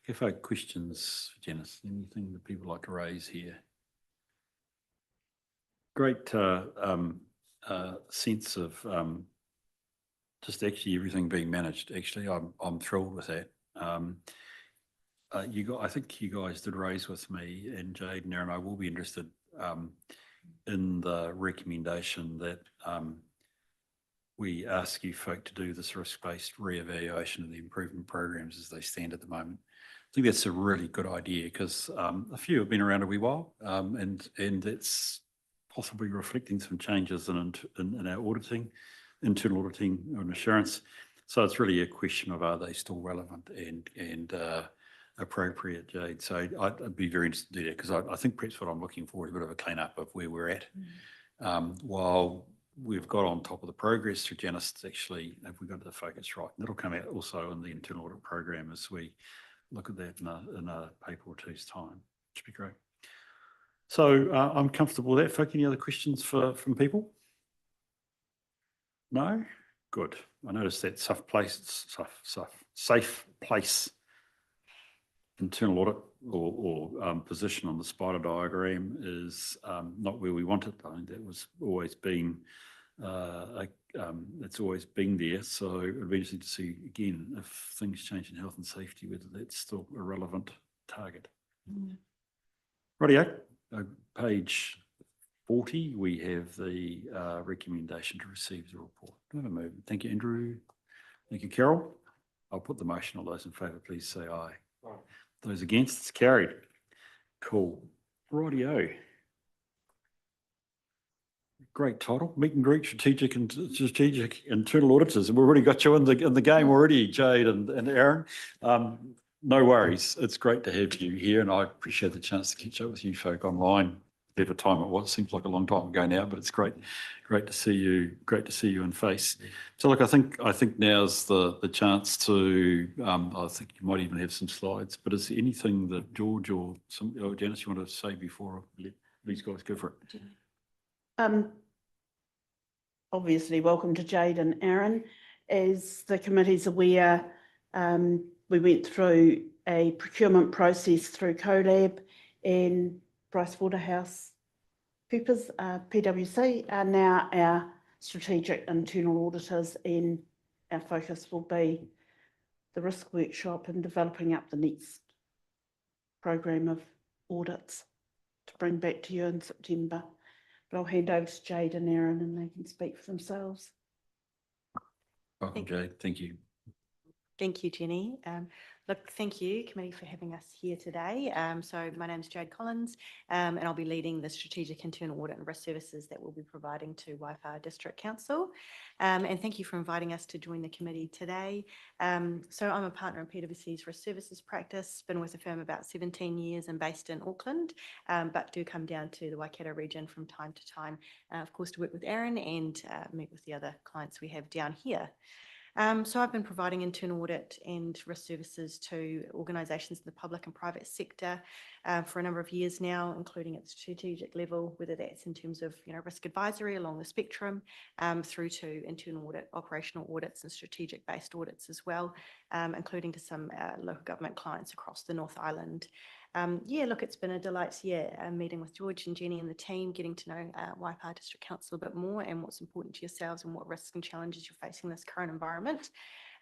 If I have questions, Janice, anything that people like to raise here? Great sense of just actually everything being managed. Actually, I'm thrilled with that. I think you guys did raise with me, and Jade and Aaron, I will be interested in the recommendation that we ask you folk to do this risk-based re-evaluation of the improvement programs as they stand at the moment. I think that's a really good idea because a few have been around a wee while, and it's possibly reflecting some changes in our auditing, internal auditing and assurance. So it's really a question of are they still relevant and appropriate, Jade. So I'd be very interested to do that because I think perhaps what I'm looking for is a bit of a clean up of where we're at. While we've got on top of the progress through Janice, actually, have we got the focus right? And that'll come out also in the internal audit program as we look at that in a paper or two's time, which would be great. So I'm comfortable with that. Folk, any other questions from people? No? Good. I noticed that safe place internal audit or position on the spider diagram is not where we want it. I think that was always been it's always been there. So it'd be interesting to see again if things change in health and safety, whether that's still a relevant target. Rightio, page 40, we have the recommendation to receive the report. Do I have a movement? Thank you, Andrew. Thank you, Carol. I'll put the motion. All those in favour, please say aye. Aye. Those against, it's carried. Cool. Rightio. Great title, meet and greet strategic internal auditors. We've already got you in the game already, Jade and Aaron. No worries. It's great to have you here, and I appreciate the chance to catch up with you folk online. Whatever time it was, seems like a long time ago now, but it's great to see you. Great to see you in face. So, look, I think now's the chance to. I think you might even have some slides. But is there anything that George or Janice you want to say before I let these guys go for it? Obviously, welcome to Jade and Aaron. As the committee's aware, we went through a procurement process through CoLab, and PricewaterhouseCoopers, PwC, are now our strategic internal auditors, and our focus will be the risk workshop and developing up the next program of audits to bring back to you in September. But I'll hand over to Jade and Aaron and they can speak for themselves. Welcome, Jade. Thank you. Thank you, Jenny. Look, thank you, committee, for having us here today. So my name is Jade Collins, and I'll be leading the strategic internal audit and risk services that we'll be providing to Waiwha District Council. And thank you for inviting us to join the committee today. So I'm a partner in PwC's risk services practice, been with the firm about 17 years and based in Auckland, but do come down to the Waikato region from time to time, of course, to work with Aaron and meet with the other clients we have down here. So I've been providing internal audit and risk services to organisations in the public and private sector for a number of years now, including at the strategic level, whether that's in terms of risk advisory along the spectrum, through to internal audit, operational audits and strategic based audits as well, including to some local government clients across the North Island. Yeah, look, it's been a delight meeting with George and Jenny and the team, getting to know Waiwha District Council a bit more and what's important to yourselves and what risks and challenges you're facing in this current environment.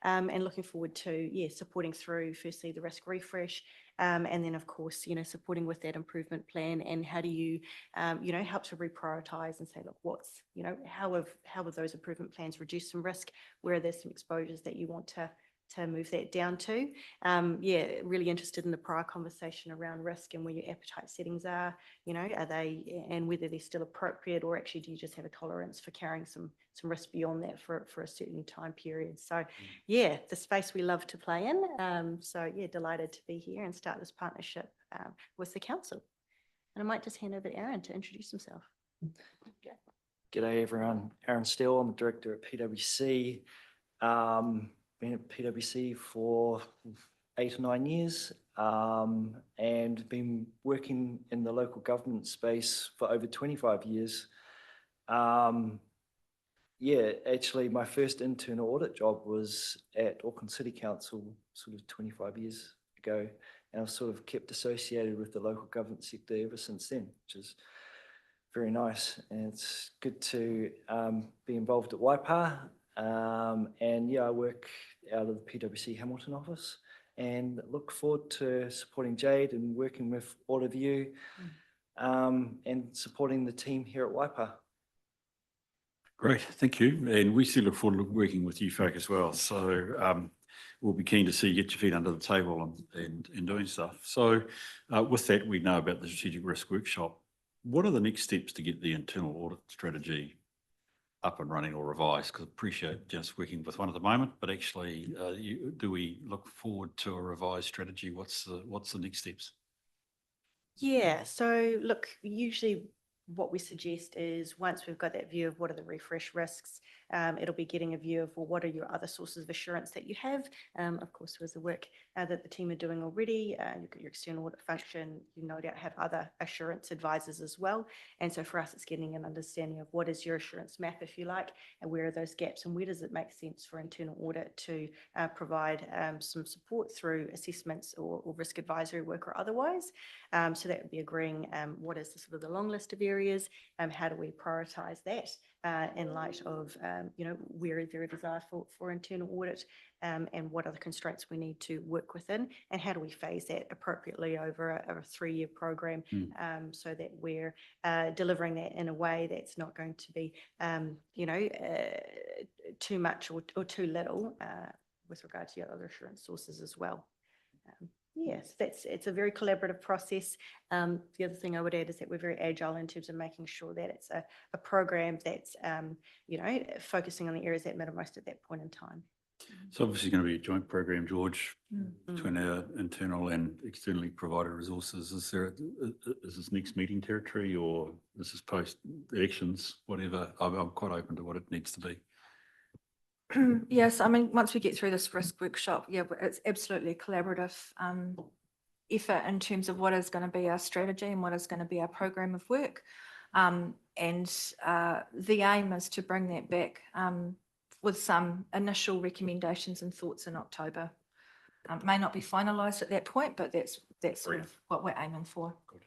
And looking forward to, supporting through, firstly, the risk refresh, And then, of course, supporting with that improvement plan, and how do you, help to reprioritize and say, look, what's, how have those improvement plans reduced some risk? Where are there some exposures that you want to move that down to? Really interested in the prior conversation around risk and where your appetite settings are, are they, and whether they're still appropriate, or actually do you just have a tolerance for carrying some risk beyond that for a certain time period? So the space we love to play in. Delighted to be here and start this partnership with the council. And I might just hand over to Aaron to introduce himself. G'day everyone, Aaron Steele, I'm the director at PwC. Been at PwC for 8 or 9 years, and been working in the local government space for over 25 years. Actually my first internal audit job was at Auckland City Council sort of 25 years ago, and I've sort of kept associated with the local government sector ever since then, which is very nice. And it's good to be involved at Waipa. I work out of the PwC Hamilton office, and look forward to supporting Jade and working with all of you, and supporting the team here at Waipa. Great, thank you. And we still look forward to working with you folk as well. So we'll be keen to see you get your feet under the table and doing stuff. So with that, we know about the strategic risk workshop. What are the next steps to get the internal audit strategy up and running or revised? Because I appreciate just working with one at the moment, but actually, do we look forward to a revised strategy? What's the next steps? Yeah, so look, usually what we suggest is, once we've got that view of what are the refresh risks, it'll be getting a view of, well, what are your other sources of assurance that you have? Of course, with the work that the team are doing already, you've got your external audit function, you no doubt have other assurance advisors as well. And so for us, it's getting an understanding of what is your assurance map, if you like, and where are those gaps, and where does it make sense for internal audit to provide some support through assessments or risk advisory work or otherwise. So that would be agreeing what is the sort of the long list of areas, how do we prioritize that in light of where is there a desire for internal audit, and what are the constraints we need to work within, and how do we phase that appropriately over a 3-year program, so that we're delivering that in a way that's not going to be too much or too little with regard to your other assurance sources as well. Yes, it's a very collaborative process. The other thing I would add is that we're very agile in terms of making sure that it's a program that's, focusing on the areas that matter most at that point in time. It's obviously going to be a joint program, George, between our internal and externally provided resources. Is this next meeting territory, or this is post elections, whatever? I'm quite open to what it needs to be. Yes, I mean, once we get through this risk workshop, it's absolutely a collaborative effort in terms of what is going to be our strategy and what is going to be our program of work. The aim is to bring that back with some initial recommendations and thoughts in October. May not be finalised at that point, but that's sort of what we're aiming for. Good.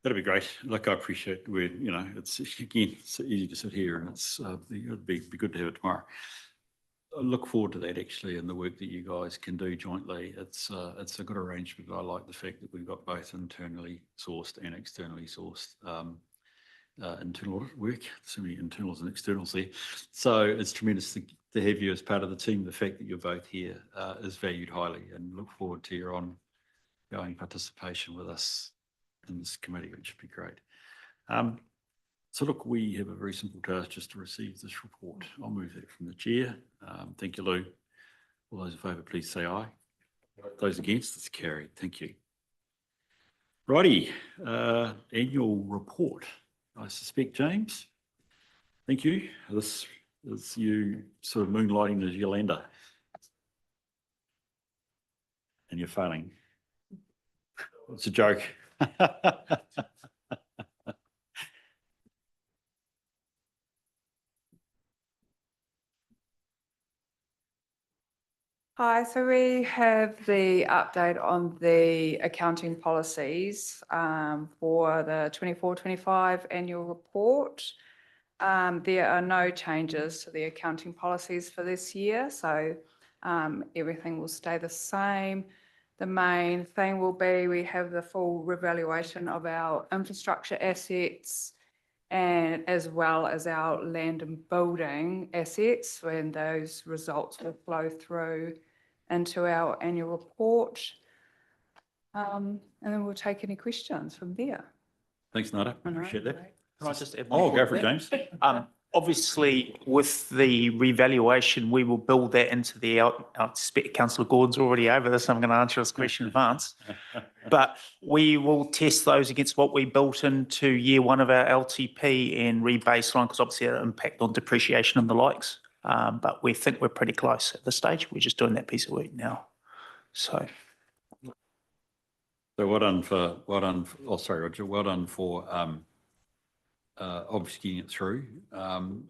That'd be great. Look, I appreciate it's again, it's easy to sit here, and it'd be good to have it tomorrow. I look forward to that actually, and the work that you guys can do jointly. It's a good arrangement. I like the fact that we've got both internally sourced and externally sourced internal audit work. So many internals and externals there. So it's tremendous to have you as part of the team. The fact that you're both here is valued highly, and look forward to your ongoing participation with us in this committee, which would be great. So look, we have a very simple task, just to receive this report. I'll move that from the chair. Thank you, Lou. All those in favour, please say aye. Those against, it's carried. Thank you. Righty, annual report. I suspect, James. Thank you. This is you sort of moonlighting as Yolanda. And you're failing. It's a joke. Hi, so we have the update on the accounting policies for the 24-25 annual report. There are no changes to the accounting policies for this year, so everything will stay the same. the main thing will be we have the full revaluation of our infrastructure assets and as well as our land and building assets, when those results will flow through into our annual report. And then we'll take any questions from there. Thanks, Nada. All right, Appreciate that. great. Can I just add one Oh, go point for it, there? James. Obviously, with the revaluation, we will build that into the, I expect Councillor Gordon's already over this, I'm going to answer this question in advance. But we will test those against what we built into year one of our LTP and re-baseline, because obviously it'll impact on depreciation and the likes. But we think we're pretty close at this stage. We're just doing that piece of work now. So. So Roger, well done for obviously getting it through.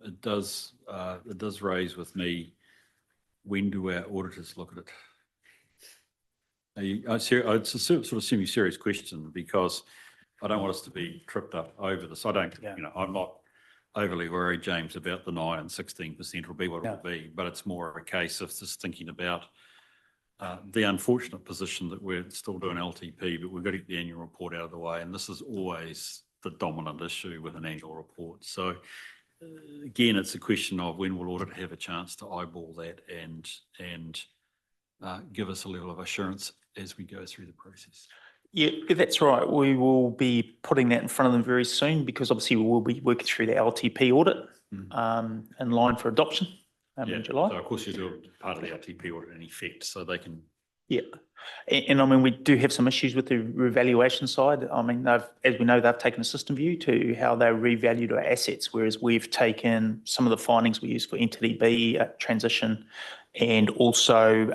It does raise with me, when do our auditors look at it? It's a sort of semi-serious question, because I don't want us to be tripped up over this. I don't, I'm not overly worried, James, about the 9 and 16% will be what it will be, but it's more a case of just thinking about the unfortunate position that we're still doing LTP, but we've got to get the annual report out of the way. And this is always the dominant issue with an annual report. So again, it's a question of when will audit have a chance to eyeball that and give us a level of assurance as we go through the process. Yeah, that's right. We will be putting that in front of them very soon, because obviously we will be working through the LTP audit in line for adoption in July. So of course you do part of the LTP audit in effect, so they can. Yeah, and I mean, we do have some issues with the revaluation side. I mean, as we know, they've taken a system view to how they revalued our assets, whereas we've taken some of the findings we use for Entity B transition and also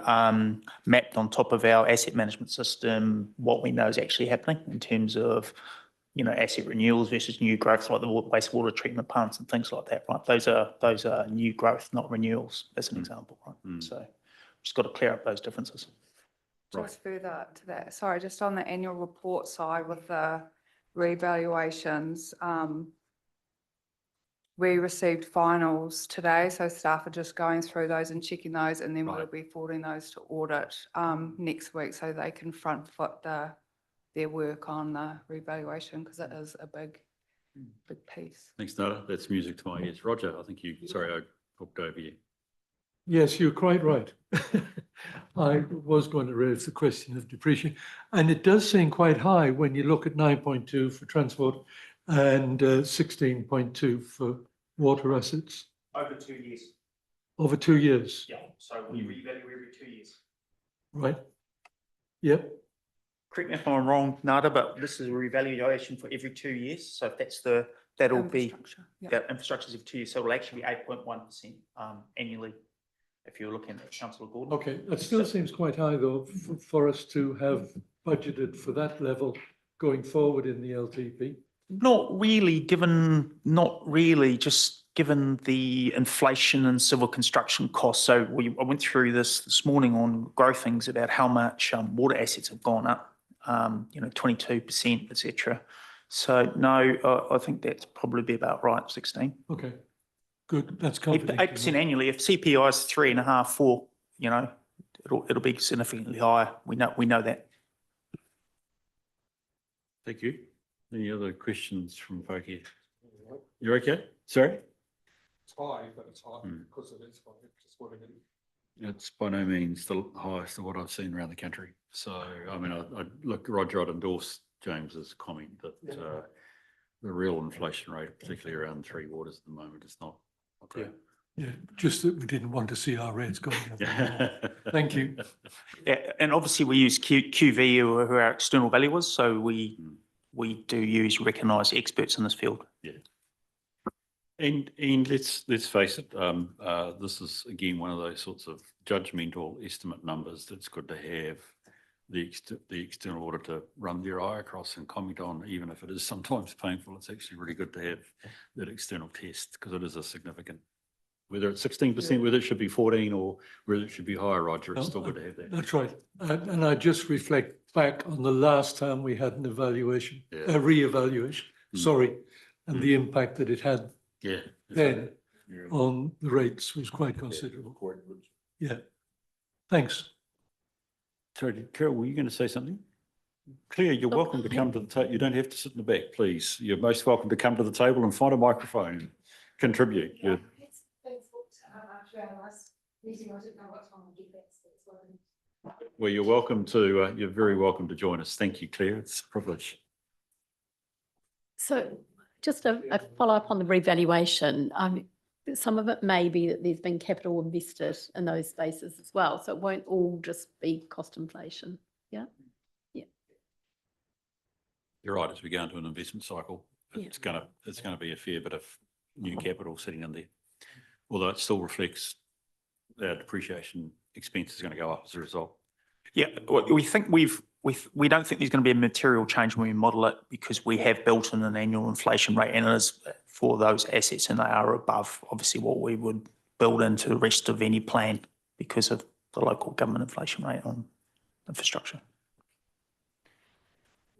mapped on top of our asset management system what we know is actually happening in terms of, asset renewals versus new growth, like the wastewater treatment plants and things like that, right? Those are new growth, not renewals, as an example, right? So we've just got to clear up those differences. Just further to that, sorry, just on the annual report side with the revaluations, we received finals today, so staff are just going through those and checking those, and then we'll be forwarding those to audit next week, so they can front foot their work on the revaluation, because it is a big piece. Thanks, Nada. That's music to my ears. Roger, I think sorry, I hooked over you. Yes, you're quite right. I was going to raise the question of depreciation, and it does seem quite high when you look at 9.2 for transport and 16.2 for water assets. Over 2 years. Over 2 years. Yeah, so we revalue every 2 years. Right. Yep. Correct me if I'm wrong, Nada, but this is a revaluation for every 2 years. So if that'll be infrastructure's every 2 years, so it'll actually be 8.1% annually. If you're looking at Councillor Gordon. Okay, that still seems quite high though for us to have budgeted for that level going forward in the LTP. Not really, just given the inflation and civil construction costs. So I went through this morning on growthings about how much water assets have gone up, 22%, etc. So no, I think that's probably be about right, 16. Okay, good. That's comforting. 8% annually. If CPI is 3.5, 4, it'll be significantly higher. We know that. Thank you. Any other questions from folk here? You're okay? Sorry? It's high, but it's high because it is high. Just what it is. It's by no means the highest of what I've seen around the country. So, I mean, look, Roger, I'd endorse James's comment that the real inflation rate, particularly around Three Waters at the moment, is not great. Yeah, just that we didn't want to see our rates going up. Thank you. Yeah, and obviously we use QV, who are our external valuers, so we do use recognised experts in this field. Yeah. And let's face it, this is again one of those sorts of judgmental estimate numbers that's good to have the external auditor run their eye across and comment on, even if it is sometimes painful. It's actually really good to have that external test, because it is a significant, whether it's 16%, whether it should be 14 or whether it should be higher, Roger, it's still good to have that. That's right. And I just reflect back on the last time we had an evaluation, a re-evaluation, and the impact that it had then on the rates was quite considerable. Yeah. Thanks. Sorry, Carol, were you going to say something? Claire, you're welcome to come to the table. You don't have to sit in the back, please. You're most welcome to come to the table and find a microphone, contribute. Well, you're welcome to, you're very welcome to join us. Thank you, Claire. It's a privilege. So just a follow-up on the revaluation. Some of it may be that there's been capital invested in those spaces as well. So it won't all just be cost inflation. Yeah. Yeah. You're right. As we go into an investment cycle, it's going to be a fair bit of new capital sitting in there. Although it still reflects our depreciation expense is going to go up as a result. Yeah, we think we don't think there's going to be a material change when we model it because we have built in an annual inflation rate and it is for those assets and they are above obviously what we would build into the rest of any plan because of the local government inflation rate on infrastructure.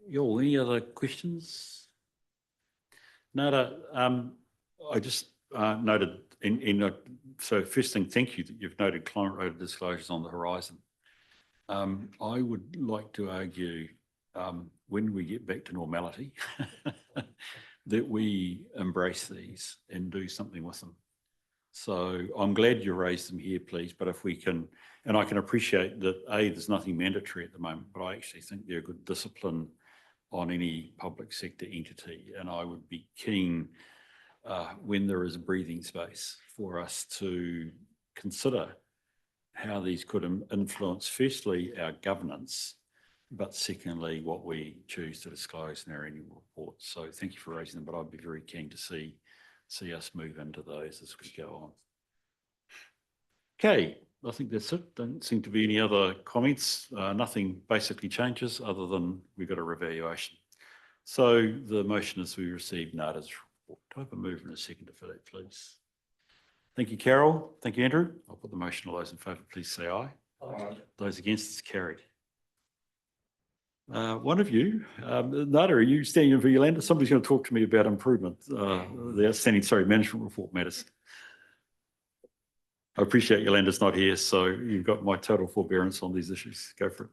Yo, any other questions? Nada, I just noted so first thing, thank you that you've noted climate-related disclosures on the horizon. I would like to argue when we get back to normality that we embrace these and do something with them. So I'm glad you raised them here, please, but if we can, and I can appreciate that there's nothing mandatory at the moment, but I actually think they're a good discipline on any public sector entity. And I would be keen when there is a breathing space for us to consider how these could influence, firstly, our governance, but secondly, what we choose to disclose in our annual report. So thank you for raising them, but I'd be very keen to see us move into those as we go on. Okay, I think that's it. Don't seem to be any other comments. Nothing basically changes other than we've got a revaluation. So the motion is we receive Nada's report. Do I have a mover and a seconder for that, please? Thank you, Carol. Thank you, Andrew. I'll put the motion. All those in favour, please say aye. Aye. Those against, it's carried. One of you, Nada, are you standing in for Yolanda? Somebody's going to talk to me about improvement, the outstanding, management report matters. I appreciate Yolanda's not here, so you've got my total forbearance on these issues. Go for it.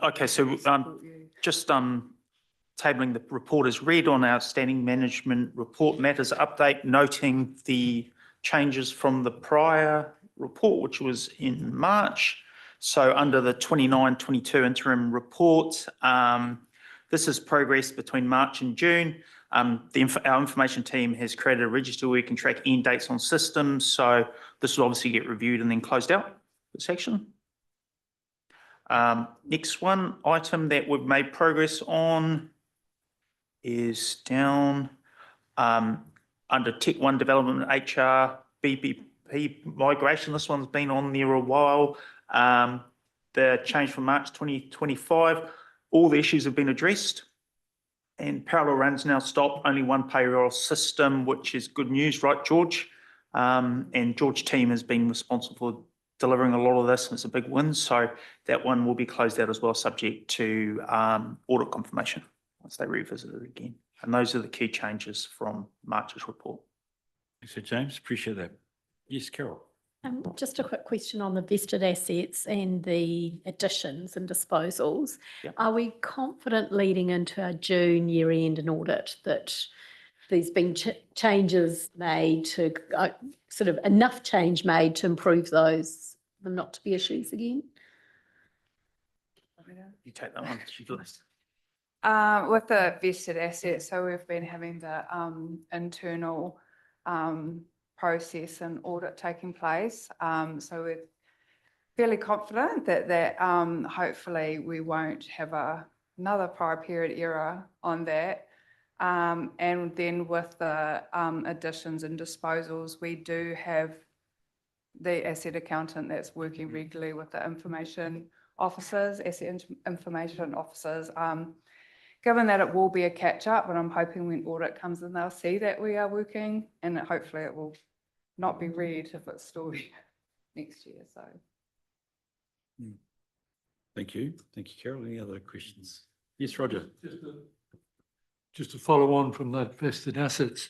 Okay, so just tabling the report as read on outstanding management report matters update, noting the changes from the prior report, which was in March. So under the 29-22 interim report, this is progress between March and June. Our information team has created a register where we can track end dates on systems. So this will obviously get reviewed and then closed out, this section. Next one item that we've made progress on is down under Tech 1 Development HR BPP migration. This one's been on there a while. The change from March 2025, all the issues have been addressed and parallel runs now stop, only one payroll system, which is good news, right, George? And George's team has been responsible for delivering a lot of this and it's a big win. So that one will be closed out as well, subject to audit confirmation once they revisit it again. And those are the key changes from March's report. Thanks, James. Appreciate that. Yes, Carol. Just a quick question on the vested assets and the additions and disposals. Yep. Are we confident leading into our June year end and audit that there's been changes made to sort of enough change made to improve those, them not to be issues again? You take that one. With the vested assets, so we've been having the internal process and audit taking place. So we're fairly confident that hopefully we won't have another prior period error on that. And then with the additions and disposals, we do have the asset accountant that's working regularly with the information officers, asset information officers. Given that it will be a catch-up, and I'm hoping when audit comes in, they'll see that we are working, and hopefully it will not be read if it's still next year. So, Thank you, Carol. Any other questions? Yes, Roger. Just to follow on from that vested assets,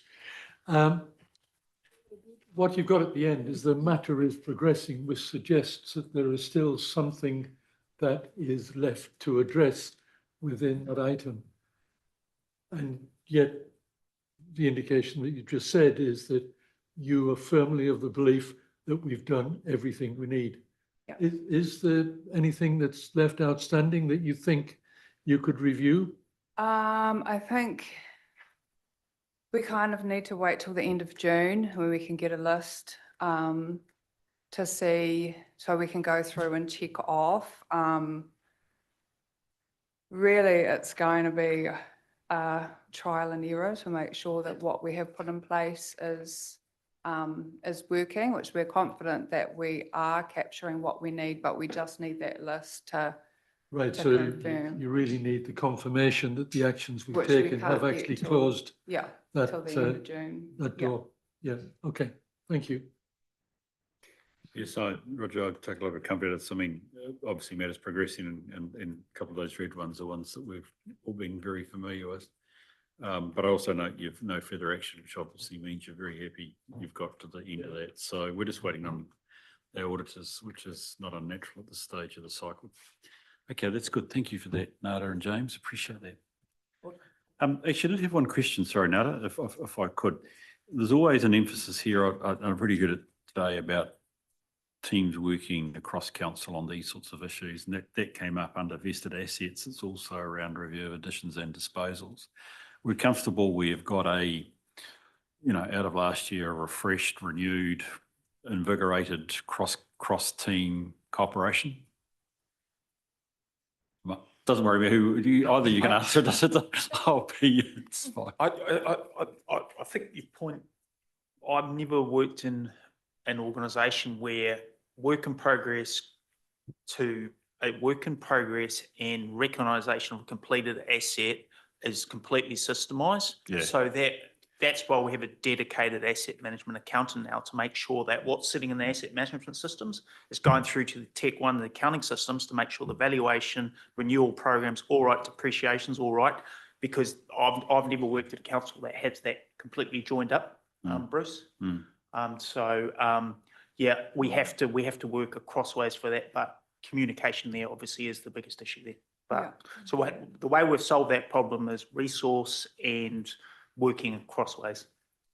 what you've got at the end is the matter is progressing, which suggests that there is still something that is left to address within that item. And yet the indication that you just said is that you are firmly of the belief that we've done everything we need. Yeah. Is there anything that's left outstanding that you think you could review? I think we kind of need to wait till the end of June when we can get a list to see, so we can go through and check off. Really, it's going to be a trial and error to make sure that what we have put in place is working, which we're confident that we are capturing what we need, but we just need that list to Right, to so confirm. you really need the confirmation that the actions we've Which we taken have can't get actually till- closed Yeah, that, till the end of June. that Yeah. door. Yeah, okay, thank you. Yes, Roger, I'd take a lot of comfort. It's, I mean, obviously matters progressing and a couple of those red ones are ones that we've all been very familiar with. But I also note you've no further action, which obviously means you're very happy you've got to the end of that. So we're just waiting on our auditors, which is not unnatural at this stage of the cycle. Okay, that's good. Thank you for that, Nada and James. Appreciate that. Actually, I did have one question. Sorry, Nada, if I could. There's always an emphasis here. I'm pretty good at today about teams working across council on these sorts of issues, and that came up under vested assets. It's also around review of additions and disposals. We're comfortable we've got a, out of last year, a refreshed, renewed, invigorated cross-team cooperation. Doesn't worry me who, either you can answer it, does it? I'll be, it's fine. I think your point, I've never worked in an organisation where work in progress to a work in progress and recognition of a completed asset is completely systemised. Yeah. So that's why we have a dedicated asset management accountant now to make sure that what's sitting in the asset management systems is going through to the Tech One, the accounting systems, to make sure the valuation, renewal programs, all right, depreciation's all right. Because I've never worked at a council that has that completely joined up, Bruce. Yeah, we have to work across ways for that, but communication there obviously is the biggest issue there. But so the way we've solved that problem is resource and working across ways.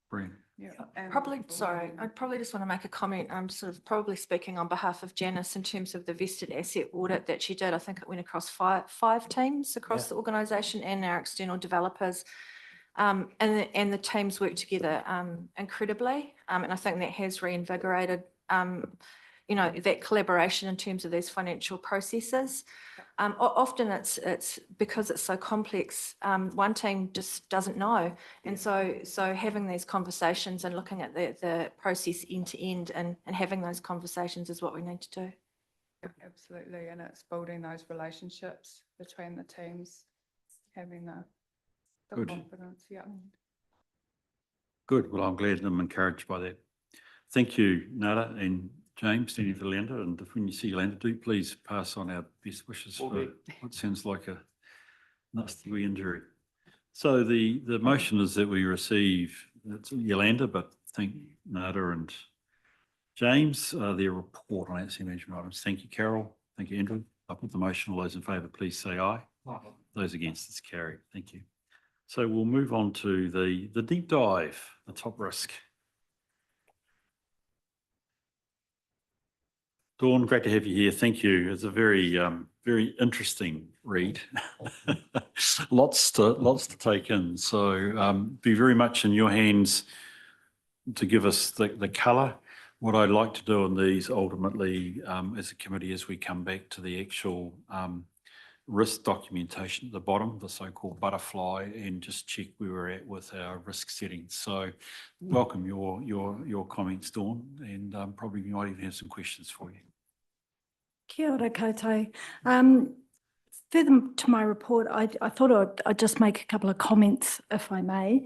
Brilliant. Yeah. I'd probably just want to make a comment. I'm sort of probably speaking on behalf of Janice in terms of the vested asset audit that she did. I think it went across five teams across the organisation and our external developers. And the teams work together incredibly. And I think that has reinvigorated that collaboration in terms of these financial processes. Often it's because it's so complex, one team just doesn't know. And so having these conversations and looking at the process end to end and having those conversations is what we need to do. Absolutely, and it's building those relationships between the teams, having the Good. confidence, yeah. Good. Well, I'm glad and I'm encouraged by that. Thank you, Nada and James, standing for Yolanda. And when you see Yolanda, do please pass on our best wishes for what sounds like a nasty injury. So the motion is that we receive, it's Yolanda, but thank Nada and James, their report on asset management items. Thank you, Carol. Thank you, Andrew. I'll put the motion. All those in favour, please say aye. Aye. Those against, it's carried. Thank you. So we'll move on to the deep dive, the top risk. Dawn, great to have you here. Thank you. It's a very, very interesting read. Lots to take in. So be very much in your hands to give us the colour. What I'd like to do on these ultimately as a committee is we come back to the actual risk documentation at the bottom, the so-called butterfly, and just check where we're at with our risk settings. So welcome your comments, Dawn, and probably we might even have some questions for you. Kia ora koutou. Further to my report, I thought I'd just make a couple of comments, if I may.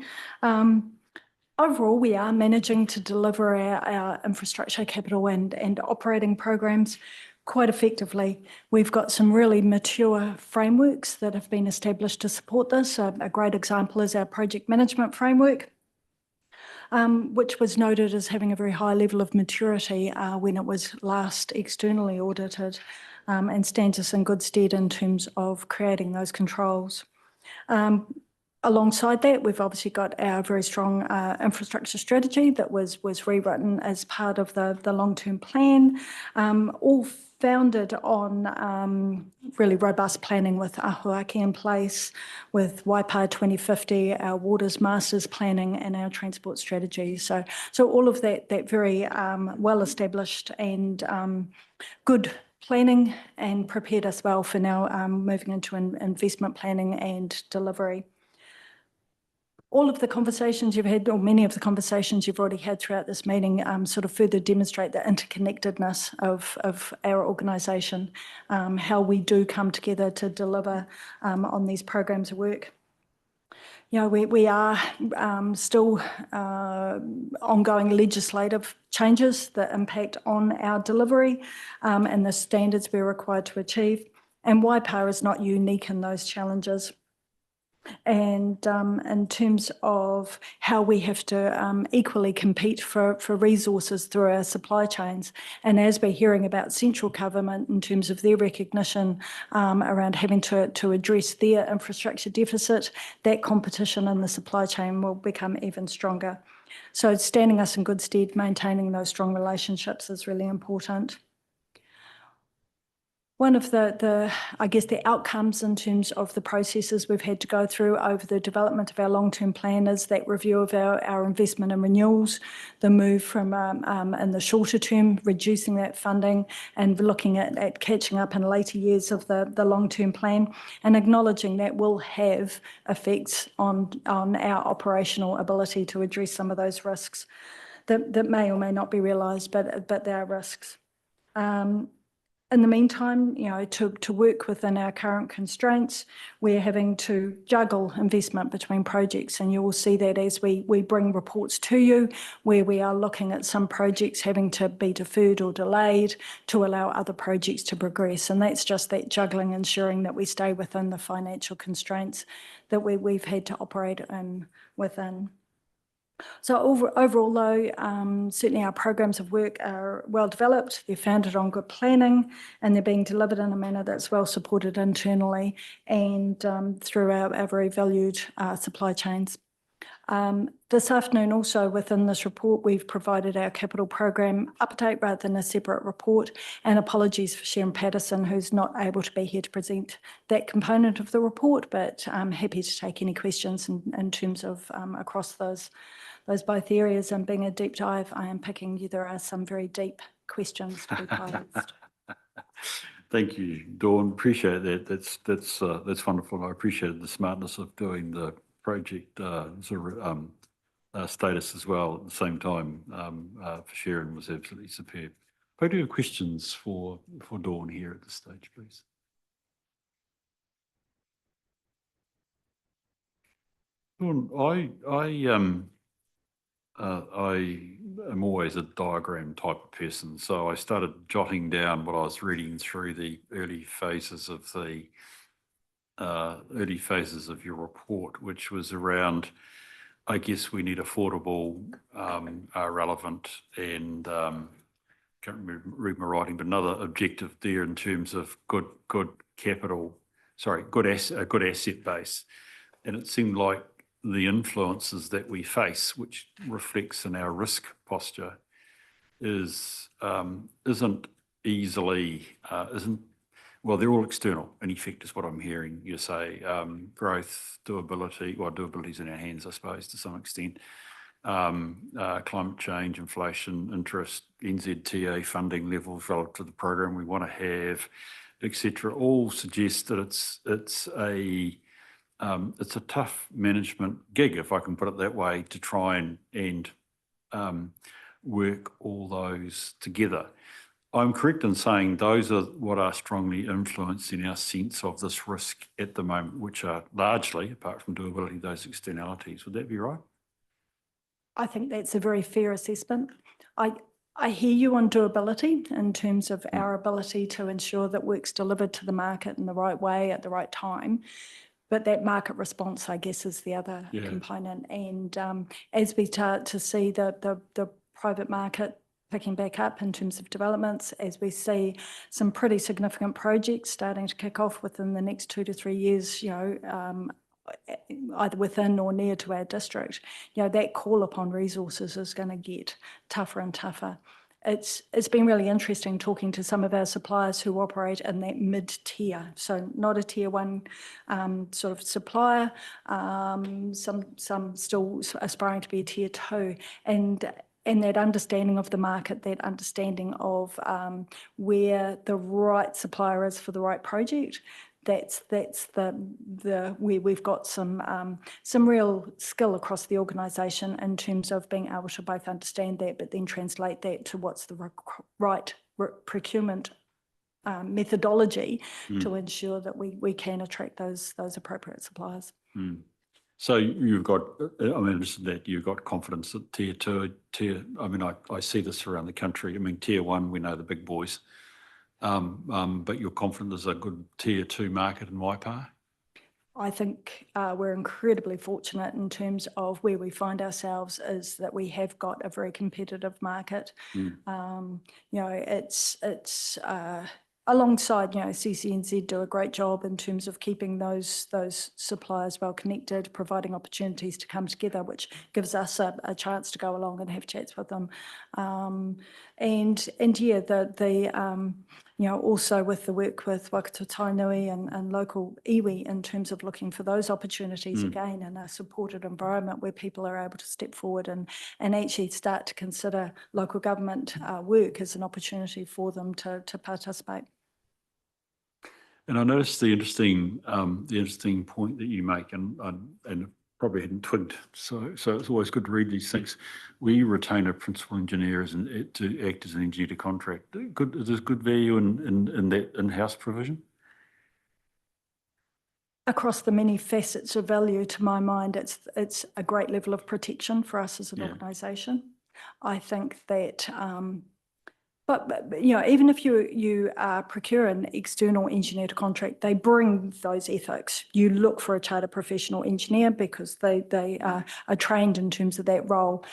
Overall, we are managing to deliver our infrastructure, capital and operating programs quite effectively. We've got some really mature frameworks that have been established to support this. A great example is our project management framework, which was noted as having a very high level of maturity when it was last externally audited. and stands us in good stead in terms of creating those controls. Alongside that, we've obviously got our very strong infrastructure strategy that was rewritten as part of the long-term plan, all founded on really robust planning with Ahuaki in place, with Waipa 2050, our waters masters planning, and our transport strategy. So all of that very well established and good planning, and prepared us well for now moving into investment planning and delivery. All of the conversations you've had, or many of the conversations you've already had throughout this meeting, sort of further demonstrate the interconnectedness of our organisation, how we do come together to deliver on these programs of work. You know, we are still ongoing legislative changes that impact on our delivery and the standards we're required to achieve. And Waipa is not unique in those challenges. And in terms of how we have to equally compete for resources through our supply chains, and as we're hearing about central government in terms of their recognition around having to address their infrastructure deficit, that competition in the supply chain will become even stronger. So standing us in good stead, maintaining those strong relationships is really important. One of I guess, the outcomes in terms of the processes we've had to go through over the development of our long-term plan is that review of our investment and renewals, the move from, in the shorter term, reducing that funding and looking at catching up in later years of the long-term plan, and acknowledging that will have effects on our operational ability to address some of those risks that may or may not be realised, but there are risks. In the meantime, you know, to work within our current constraints, we're having to juggle investment between projects, and you will see that as we bring reports to you, where we are looking at some projects having to be deferred or delayed to allow other projects to progress. And that's just that juggling, ensuring that we stay within the financial constraints that we've had to operate within. So overall, though, certainly our programs of work are well developed, they're founded on good planning, and they're being delivered in a manner that's well supported internally and through our very valued supply chains. This afternoon also, within this report, we've provided our capital program update rather than a separate report, and apologies for Sharon Patterson, who's not able to be here to present that component of the report, but I'm happy to take any questions in terms of across those both areas. And being a deep dive, I am picking you. There are some very deep questions to be posed. Thank you, Dawn. Appreciate that. That's wonderful. I appreciate the smartness of doing the project status as well at the same time. For Sharon was absolutely superb. If I do have questions for Dawn here at this stage, please. Dawn, I am always a diagram type of person, so I started jotting down what I was reading through the early phases of your report, which was around, I guess we need affordable, relevant, and can't read my writing, but another objective there in terms of good asset base, and it seemed like the influences that we face, which reflects in our risk posture, isn't they're all external in effect, is what I'm hearing you say. Growth, doability's in our hands, I suppose, to some extent. Climate change, inflation, interest, NZTA funding levels relative to the program we want to have, etc., all suggest that it's a tough management gig, if I can put it that way, to try and work all those together. I'm correct in saying those are what are strongly influencing our sense of this risk at the moment, which are largely, apart from doability, those externalities. Would that be right? I think that's a very fair assessment. I hear you on doability in terms of our ability to ensure that work's delivered to the market in the right way at the right time. But that market response, I guess, is the other component. And as we start to see the private market picking back up in terms of developments as we see some pretty significant projects starting to kick off within the next 2 to 3 years, either within or near to our district. That call upon resources is going to get tougher and tougher. It's been really interesting talking to some of our suppliers who operate in that mid-tier, so not a tier one sort of supplier, some still aspiring to be a tier two, and that understanding of the market, that understanding of where the right supplier is for the right project. That's the where we've got some real skill across the organisation in terms of being able to both understand that, but then translate that to what's the right procurement methodology to ensure that we can attract those appropriate suppliers. So you've got, I'm interested that you've got confidence that tier two, I mean, I see this around the country. I mean, tier one, we know the big boys. But you're confident there's a good tier two market in Waipaha? I think we're incredibly fortunate in terms of where we find ourselves is that we have got a very competitive market. It's alongside, CCNZ do a great job in terms of keeping those suppliers well connected, providing opportunities to come together, which gives us a chance to go along and have chats with them. Also with the work with Waikato Tainui and local iwi in terms of looking for those opportunities again in a supported environment where people are able to step forward and actually start to consider local government work as an opportunity for them to participate. And I noticed the interesting point that you make, and probably hadn't twigged. So it's always good to read these things. We retain a principal engineer to act as an engineer to contract. There's good value in that in-house provision? Across the many facets of value, to my mind, it's a great level of protection for us as an organisation. I think that, but even if you procure an external engineer to contract, they bring those ethics. You look for a chartered professional engineer because they are trained in terms of that role.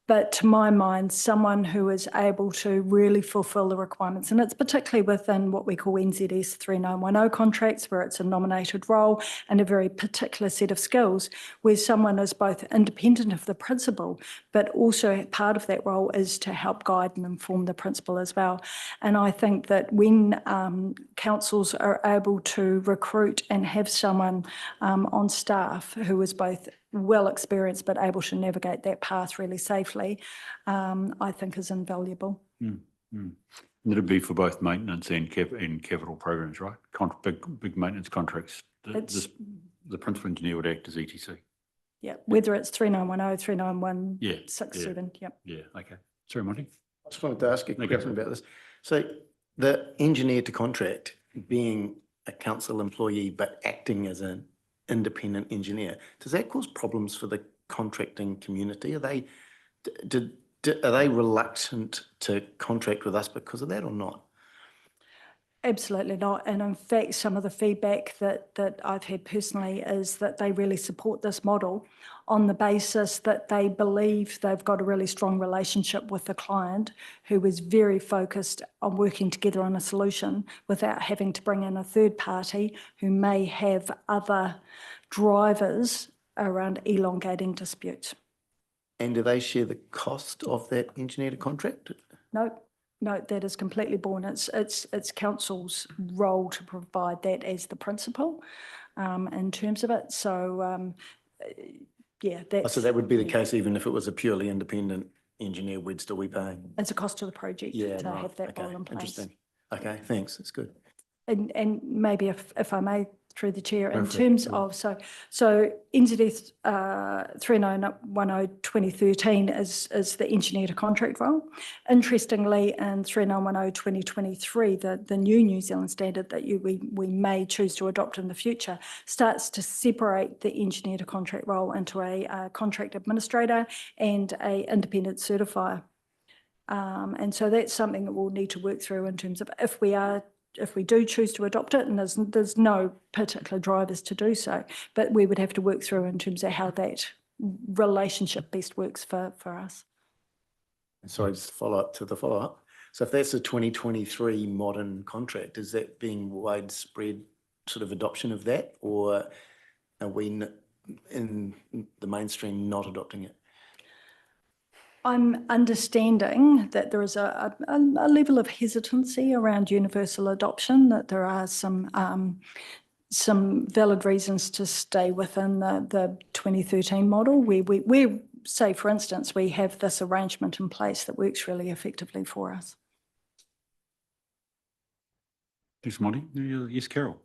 But to my mind, someone who is able to really fulfil the requirements, and it's particularly within what we call NZS 3910 contracts, where it's a nominated role and a very particular set of skills, where someone is both independent of the principal, but also part of that role is to help guide and inform the principal as well. And I think that when councils are able to recruit and have someone on staff who is both well experienced but able to navigate that path really safely, I think is invaluable. It'd be for both maintenance and capital programs, right? Big maintenance contracts. The principal engineer would act as ETC. Yeah, whether it's 3910, 3967. Yeah, okay. Sorry, Monty. I just wanted to ask you a question about this. So the engineer to contract being a council employee but acting as an independent engineer, does that cause problems for the contracting community? Are they reluctant to contract with us because of that or not? Absolutely not. And in fact, some of the feedback that I've had personally is that they really support this model on the basis that they believe they've got a really strong relationship with the client who is very focused on working together on a solution without having to bring in a third party who may have other drivers around elongating disputes. And do they share the cost of that engineer to contract? No, that is completely borne. It's council's role to provide that as the principal in terms of it. So, so that would be the case even if it was a purely independent engineer, we'd still be paying? It's a cost to the project to have that role in place. Interesting. Okay, thanks. That's good. And maybe if I may, through the chair, in terms of, so NZS 3910/2013 is the engineer to contract role. Interestingly, in 3910/2023, the New Zealand standard that we may choose to adopt in the future starts to separate the engineer to contract role into a contract administrator and a independent certifier. And so that's something that we'll need to work through in terms of if we do choose to adopt it, and there's no particular drivers to do so, but we would have to work through in terms of how that relationship best works for us. Sorry, just to follow up to the follow-up. So if that's a 2023 modern contract, is that being widespread sort of adoption of that, or are we in the mainstream not adopting it? I'm understanding that there is a level of hesitancy around universal adoption, that there are some valid reasons to stay within the 2013 model, where we say, for instance, we have this arrangement in place that works really effectively for us. Thanks, Monty. Yes, Carol.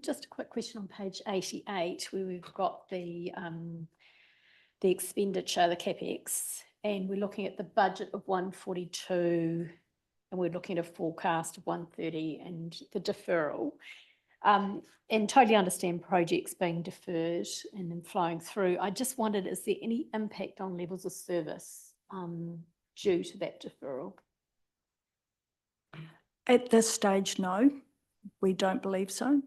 Just a quick question on page 88, where we've got the expenditure, the CapEx, and we're looking at the budget of 142, and we're looking at a forecast of 130 and the deferral. And totally understand projects being deferred and then flowing through. I just wondered, is there any impact on levels of service due to that deferral? At this stage, no, we don't believe so.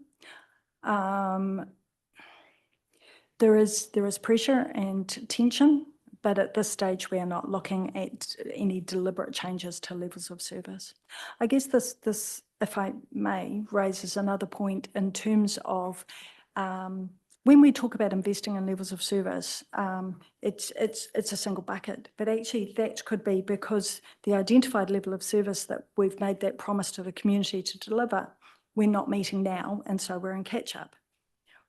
There is pressure and tension, but at this stage, we are not looking at any deliberate changes to levels of service. I guess this, if I may, raises another point in terms of when we talk about investing in levels of service, it's a single bucket, but actually that could be because the identified level of service that we've made that promise to the community to deliver, we're not meeting now, and so we're in catch-up.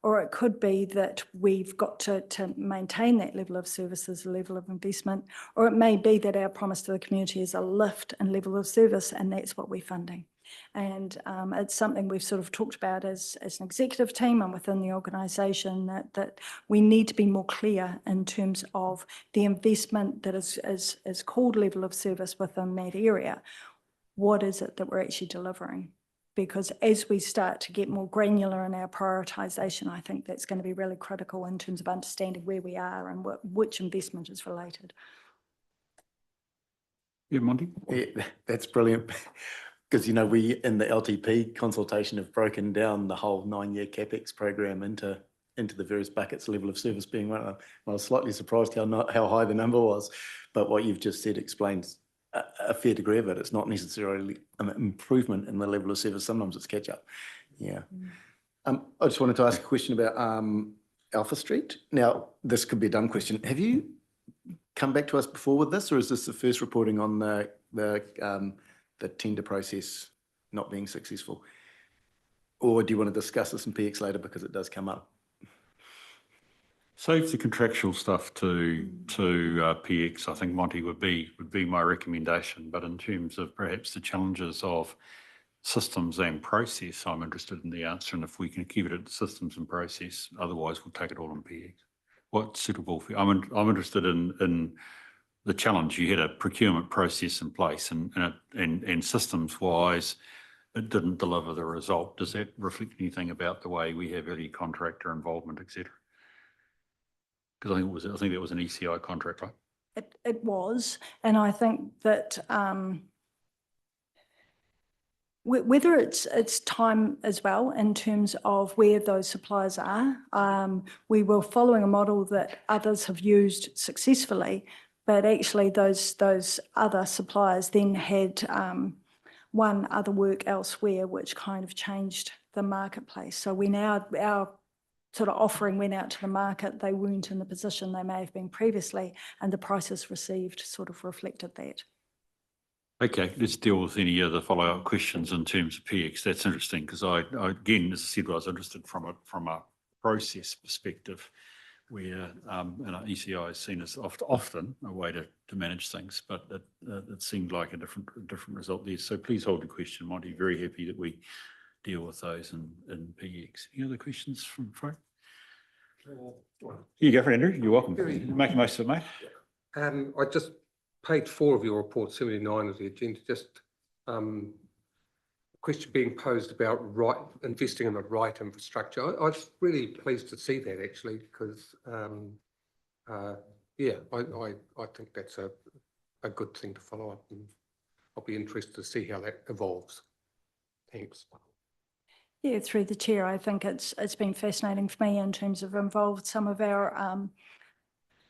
Or it could be that we've got to maintain that level of services, level of investment, or it may be that our promise to the community is a lift in level of service, and that's what we're funding. And it's something we've sort of talked about as an executive team and within the organisation, that we need to be more clear in terms of the investment that is called level of service within that area. What is it that we're actually delivering? Because as we start to get more granular in our prioritisation, I think that's going to be really critical in terms of understanding where we are and which investment is related. Yeah, Monty? Yeah, that's brilliant. Because, you know, we in the LTP consultation have broken down the whole 9-year CapEx program into the various buckets, level of service being one of them. I was slightly surprised how high the number was, but what you've just said explains a fair degree of it. It's not necessarily an improvement in the level of service. Sometimes it's catch up. Yeah. I just wanted to ask a question about Alpha Street. Now, this could be a dumb question. Have you come back to us before with this, or is this the first reporting on the tender process not being successful? Or do you want to discuss this in PX later because it does come up? Save the contractual stuff to PX. I think Monty would be my recommendation. But in terms of perhaps the challenges of systems and process, I'm interested in the answer. And if we can keep it at systems and process, otherwise we'll take it all in PX. What's suitable for you? I'm interested in the challenge. You had a procurement process in place, and systems wise, it didn't deliver the result. Does that reflect anything about the way we have early contractor involvement, etc.? Because I think that was an ECI contract, right? It was, and I think that whether it's time as well in terms of where those suppliers are, we were following a model that others have used successfully, but actually those other suppliers then had won other work elsewhere, which kind of changed the marketplace. So our sort of offering went out to the market. They weren't in the position they may have been previously, and the prices received sort of reflected that. Okay, let's deal with any other follow-up questions in terms of PX. That's interesting because I again, as I said, I was interested from a process perspective, where ECI is seen as often a way to manage things, but it seemed like a different result there. So please hold the question, Monty. Very happy that we deal with those in PX. Any other questions from Frank? Here you go, Andrew. You're welcome. Make the most of it, mate. I just page 4 of your report, 79 of the agenda, just question being posed about investing in the right infrastructure. I was really pleased to see that actually, because yeah, I think that's a good thing to follow up, and I'll be interested to see how that evolves. Thanks. Yeah, through the chair, I think it's been fascinating for me in terms of involved some of our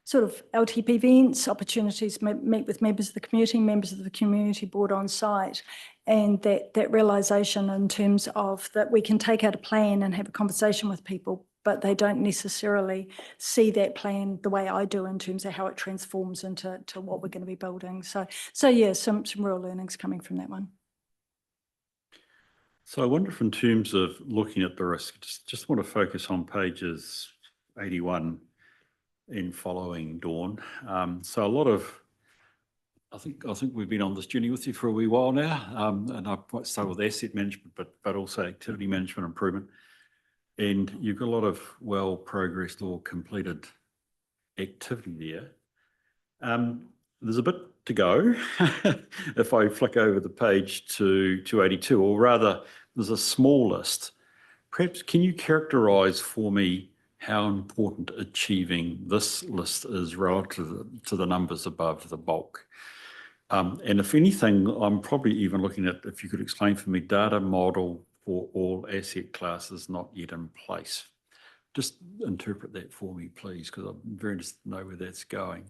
sort of LTP events, opportunities to meet with members of the community, members of the community board on site, and that realisation in terms of that we can take out a plan and have a conversation with people, but they don't necessarily see that plan the way I do in terms of how it transforms into what we're going to be building. So yeah, some real learnings coming from that one. So I wonder if in terms of looking at the risk, just want to focus on pages 81 and following, Dawn. So a lot of, I think we've been on this journey with you for a wee while now, and I might start with asset management, but also activity management improvement. And you've got a lot of well progressed or completed activity there. There's a bit to go. If I flick over the page to 82, or rather, there's a small list. Perhaps can you characterise for me how important achieving this list is relative to the numbers above the bulk? And if anything, I'm probably even looking at, if you could explain for me, data model for all asset classes not yet in place. Just interpret that for me, please, because I'm very interested to know where that's going.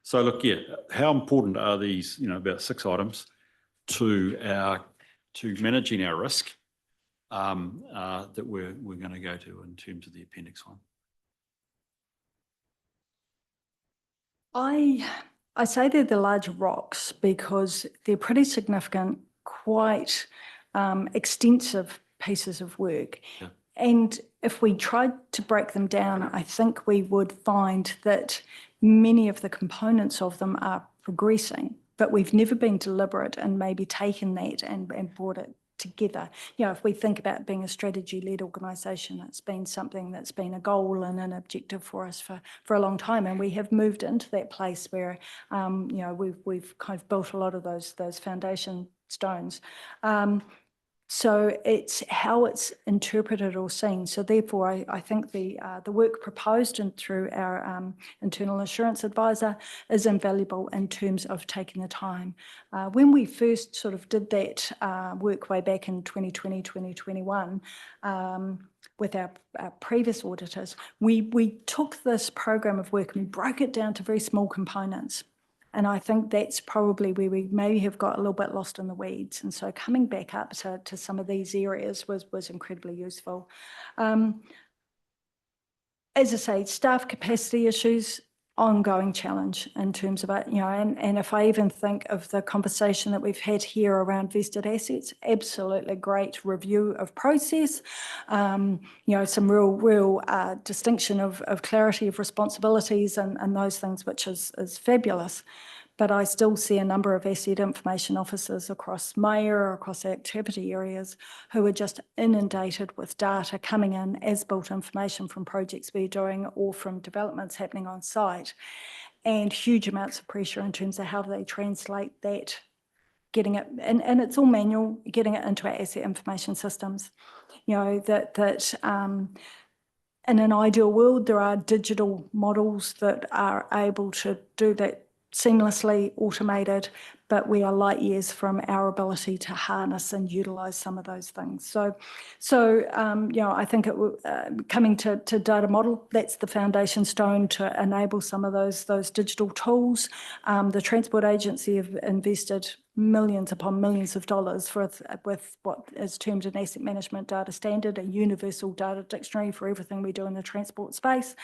So look, yeah, how important are these, about 6 items to managing our risk that we're going to go to in terms of the Appendix 1? I say they're the larger rocks because they're pretty significant, quite extensive pieces of work. Yeah. And if we tried to break them down, I think we would find that many of the components of them are progressing, but we've never been deliberate and maybe taken that and brought it together. If we think about being a strategy-led organisation, it's been something that's been a goal and an objective for us for a long time, and we have moved into that place where we've kind of built a lot of those foundation stones. So it's how it's interpreted or seen. So therefore, I think the work proposed and through our internal assurance advisor is invaluable in terms of taking the time. When we first sort of did that work way back in 2020, 2021, with our previous auditors, we took this program of work and we broke it down to very small components. And I think that's probably where we maybe have got a little bit lost in the weeds. And so coming back up to some of these areas was incredibly useful. As I say, staff capacity issues, ongoing challenge in terms of it, and if I even think of the conversation that we've had here around vested assets, absolutely great review of process, some real distinction of clarity of responsibilities and those things, which is fabulous. But I still see a number of asset information officers across my area, across the activity areas, who are just inundated with data coming in as built information from projects we're doing or from developments happening on site, and huge amounts of pressure in terms of how do they translate that, getting it, and it's all manual, getting it into our asset information systems. In an ideal world, there are digital models that are able to do that seamlessly automated, but we are light years from our ability to harness and utilise some of those things. So I think coming to data model, that's the foundation stone to enable some of those digital tools. The Transport Agency have invested millions upon millions of dollars with what is termed an asset management data standard, a universal data dictionary for everything we do in the transport space.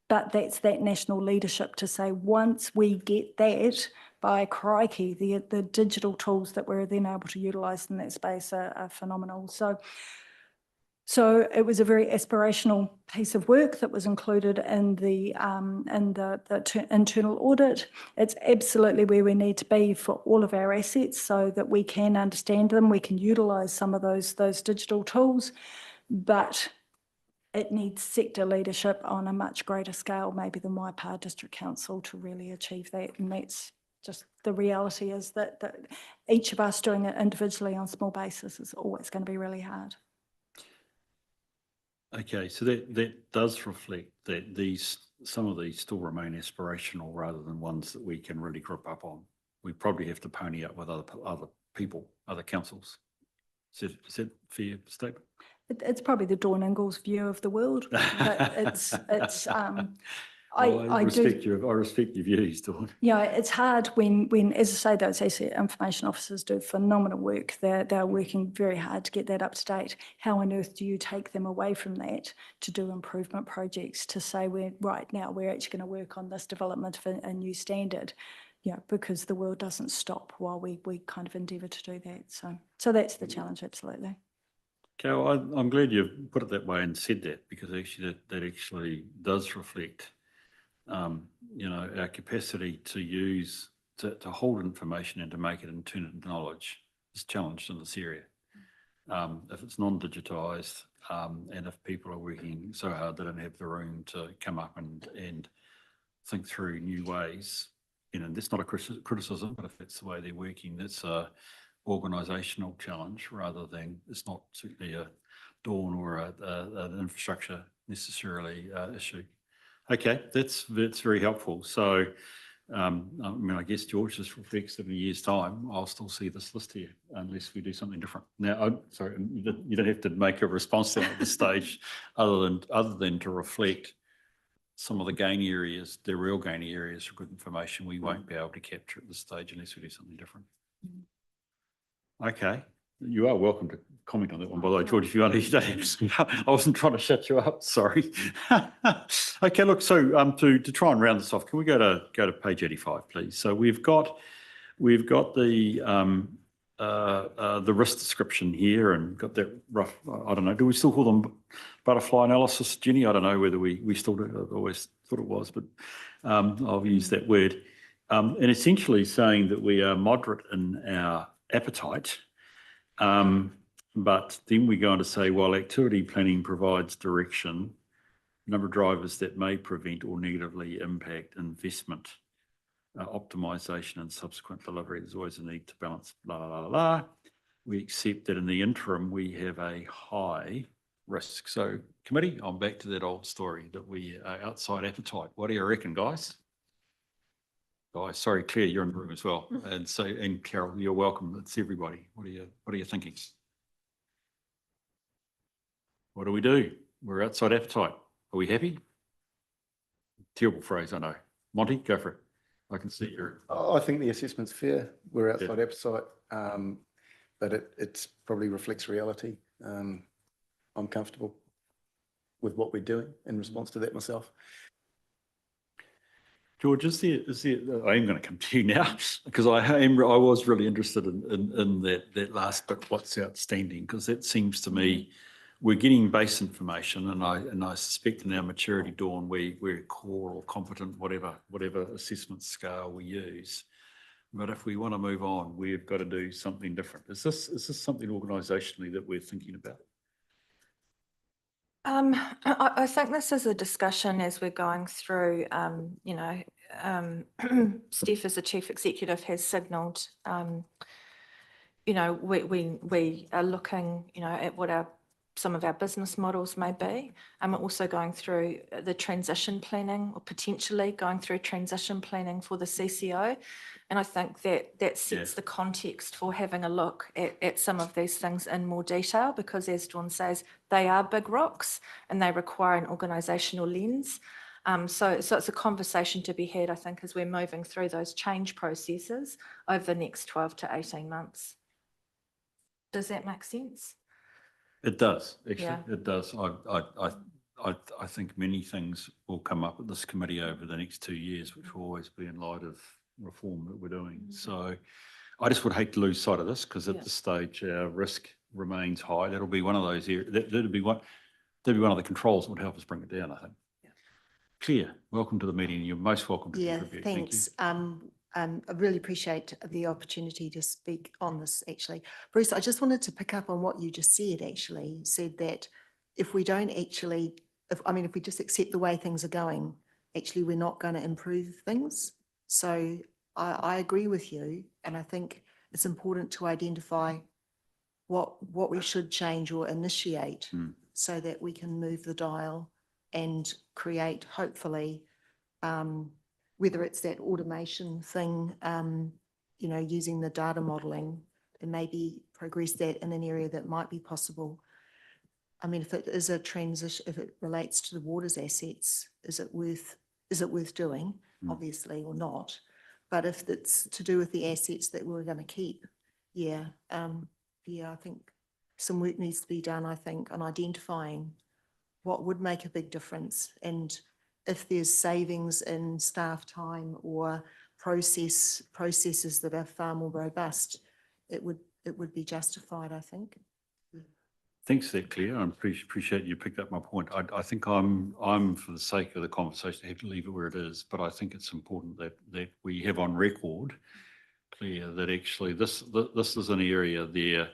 But that's that national leadership to say, once we get that, by crikey, the digital tools that we're then able to utilise in that space are phenomenal. So it was a very aspirational piece of work that was included in the internal audit. It's absolutely where we need to be for all of our assets so that we can understand them, we can utilise some of those digital tools, but it needs sector leadership on a much greater scale, maybe than Waipa District Council, to really achieve that. And that's just the reality, is that each of us doing it individually on a small basis is always going to be really hard. Okay, so that does reflect that some of these still remain aspirational rather than ones that we can really grip up on. We probably have to pony up with other people, other councils. Is that a fair statement? It's probably the Dawn Ingalls view of the world, but it's I do. I respect your views, Dawn. Yeah, it's hard when, as I say, those asset information officers do phenomenal work. They're working very hard to get that up to date. How on earth do you take them away from that to do improvement projects, to say we're actually going to work on this development of a new standard? Yeah, because the world doesn't stop while we kind of endeavour to do that. So that's the challenge, absolutely. Carol, I'm glad you've put it that way and said that, because actually that actually does reflect our capacity to hold information and to make it and turn it into knowledge is challenged in this area. If it's non-digitised and if people are working so hard they don't have the room to come up and think through new ways, that's not a criticism, but if that's the way they're working, that's a organisational challenge rather than, it's not certainly a Dawn or an infrastructure necessarily issue. Okay, that's very helpful. So, I guess George, just reflects that in a year's time, I'll still see this list here unless we do something different. Now, sorry, you don't have to make a response to that at this stage, other than to reflect some of the gain areas, the real gain areas for good information we won't be able to capture at this stage unless we do something different. Okay. You are welcome to comment on that one, by the way, George, if you want to. I wasn't trying to shut you up, sorry. Okay, look, so to try and round this off, can we go to page 85, please? So we've got the risk description here and got that rough, I don't know, do we still call them butterfly analysis, Jenny? I don't know whether we still do. I've always thought it was, but I'll use that word. And essentially saying that we are moderate in our appetite, but then we go on to say, while activity planning provides direction, number of drivers that may prevent or negatively impact investment, optimisation and subsequent delivery, there's always a need to balance, blah, blah, blah, blah. We accept that in the interim, we have a high risk. So committee, I'm back to that old story that we are outside appetite. What do you reckon, guys? Guys, sorry, Claire, you're in the room as well. And Carol, you're welcome. It's everybody. What are you thinking? What do we do? We're outside appetite. Are we happy? Terrible phrase, I know. Monty, go for it. I can see you're. I think the assessment's fair. We're outside appetite, but it probably reflects reality. I'm comfortable with what we're doing in response to that myself. George, is there, I am going to come to you now because I was really interested in that last bit, what's outstanding, because that seems to me we're getting base information, and I suspect in our maturity, Dawn, we're core or competent, whatever assessment scale we use. But if we want to move on, we've got to do something different. Is this something organisationally that we're thinking about? I think this is a discussion as we're going through, Steph as the chief executive has signalled, we are looking, at what some of our business models may be. And we're also going through the transition planning, or potentially going through transition planning for the CCO. And I think that sets the context for having a look at some of these things in more detail, because as Dawn says, they are big rocks and they require an organisational lens. So it's a conversation to be had, I think, as we're moving through those change processes over the next 12 to 18 months. Does that make sense? It does, actually. Yeah. It does. I think many things will come up at this committee over the next 2 years, which will always be in light of reform that we're doing. So I just would hate to lose sight of this, because at this stage our risk remains high. That'll be one of those areas. That'll be one of the controls that would help us bring it down, I think. Claire, welcome to the meeting. You're most welcome to contribute. Thanks. I really appreciate the opportunity to speak on this, actually. Bruce, I just wanted to pick up on what you just said, actually. You said that if we don't actually, if we just accept the way things are going, actually we're not going to improve things. So I agree with you, and I think it's important to identify what we should change or initiate so that we can move the dial and create, hopefully, whether it's that automation thing, using the data modelling, and maybe progress that in an area that might be possible. I mean, if it is a transition, if it relates to the water's assets, is is it worth doing, obviously, or not? But if it's to do with the assets that we're going to keep, yeah, I think some work needs to be done, I think, on identifying what would make a big difference. And if there's savings in staff time or processes that are far more robust, it would be justified, I think. Thanks for that, Claire. I appreciate you picked up my point. I think I'm, for the sake of the conversation, I have to leave it where it is, but I think it's important that we have on record, Claire, that actually this is an area there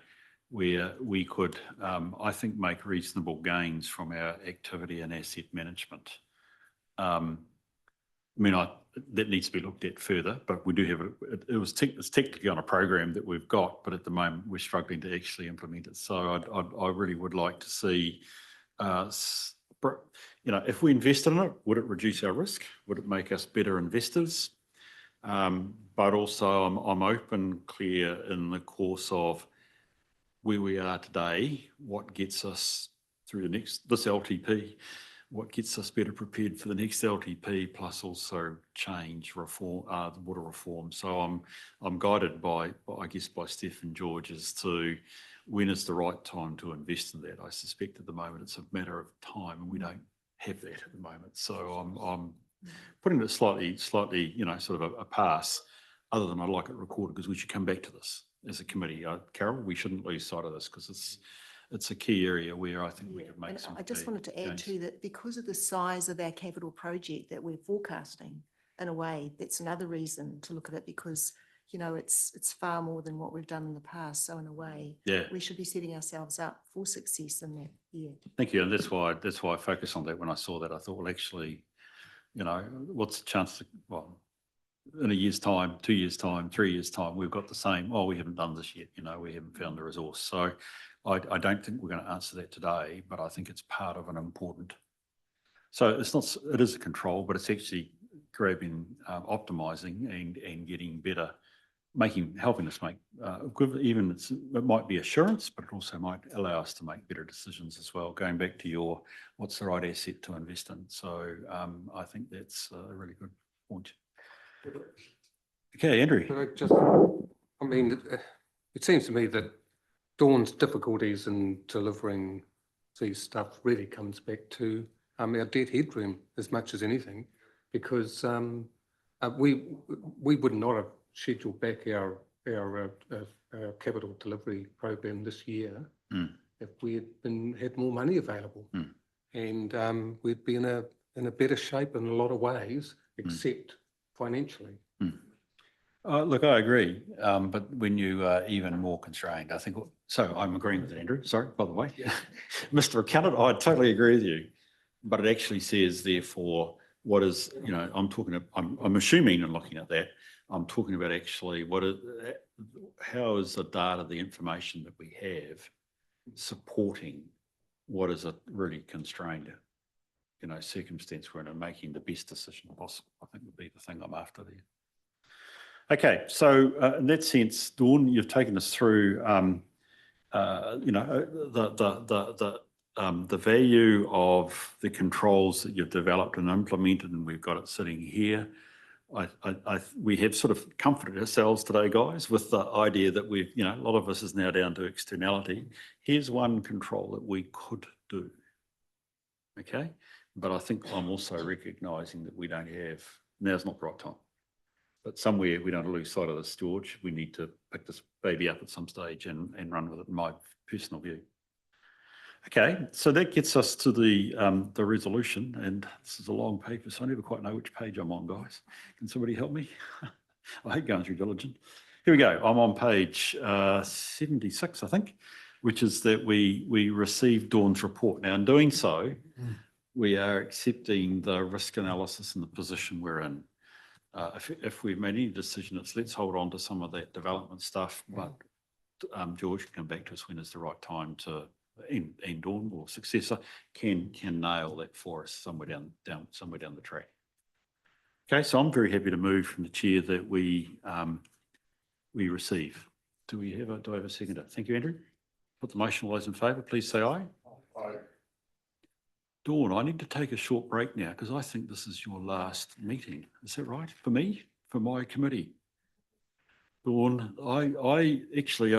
where we could, I think, make reasonable gains from our activity and asset management. I mean, that needs to be looked at further, but we do have it's technically on a program that we've got, but at the moment we're struggling to actually implement it. So I really would like to see, if we invested in it, would it reduce our risk? Would it make us better investors? But also I'm open, Claire, in the course of where we are today, what gets us through this LTP, what gets us better prepared for the next LTP, plus also change reform, the water reform. So I'm guided by Steph and George as to when is the right time to invest in that. I suspect at the moment it's a matter of time, and we don't have that at the moment. So I'm putting it slightly, sort of a pass, other than I'd like it recorded because we should come back to this as a committee. Carol, we shouldn't lose sight of this because it's a key area where I think we could make some. I just wanted to add too that because of the size of our capital project that we're forecasting, in a way, that's another reason to look at it, because it's far more than what we've done in the past. So in a way, we should be setting ourselves up for success in that year. Thank you, and that's why I focused on that when I saw that. I thought, well, actually, what's the chance? In a year's time, 2 years' time, 3 years' time, we've got the same. Oh, we haven't done this yet. We haven't found the resource. So I don't think we're going to answer that today, but I think it's part of an important. So it's not. It is a control, but it's actually grabbing, optimizing, and getting better, helping us make. Even it might be assurance, but it also might allow us to make better decisions as well. Going back to what's the right asset to invest in. So I think that's a really good point. Okay, Andrew. It seems to me that Dawn's difficulties in delivering these stuff really comes back to our debt headroom as much as anything, because we would not have scheduled back our capital delivery program this year if we had more money available, and we'd be in a better shape in a lot of ways, except financially. Look, I agree, but when you are even more constrained, I think, so I'm agreeing with Andrew, sorry, by the way. Mr. Accountant, I totally agree with you, but it actually says therefore, what is, I'm assuming and looking at that, I'm talking about actually how is the data, the information that we have supporting what is a really constrained, circumstance we're in and making the best decision possible, I think would be the thing I'm after there. Okay, so in that sense, Dawn, you've taken us through, the value of the controls that you've developed and implemented, and we've got it sitting here. We have sort of comforted ourselves today, guys, with the idea that a lot of us is now down to externality. Here's one control that we could do. Okay, but I think I'm also recognising that we don't have, now's not the right time. But somewhere we don't lose sight of this, George. We need to pick this baby up at some stage and run with it, in my personal view. Okay, so that gets us to the resolution, and this is a long paper, so I never quite know which page I'm on, guys. Can somebody help me? I hate going through diligent. Here we go. I'm on page 76, I think, which is that we received Dawn's report. Now, in doing so, we are accepting the risk analysis and the position we're in. If we've made any decision, let's hold on to some of that development stuff, but George can come back to us when it's the right time to, and Dawn or successor can nail that for us somewhere down the track. Okay, so I'm very happy to move from the chair that we receive. Do I have a seconder? Thank you, Andrew. Put the motion. All those in favour, please say aye. Aye. Dawn, I need to take a short break now because I think this is your last meeting. Is that right? For me, for my committee? Dawn, I actually,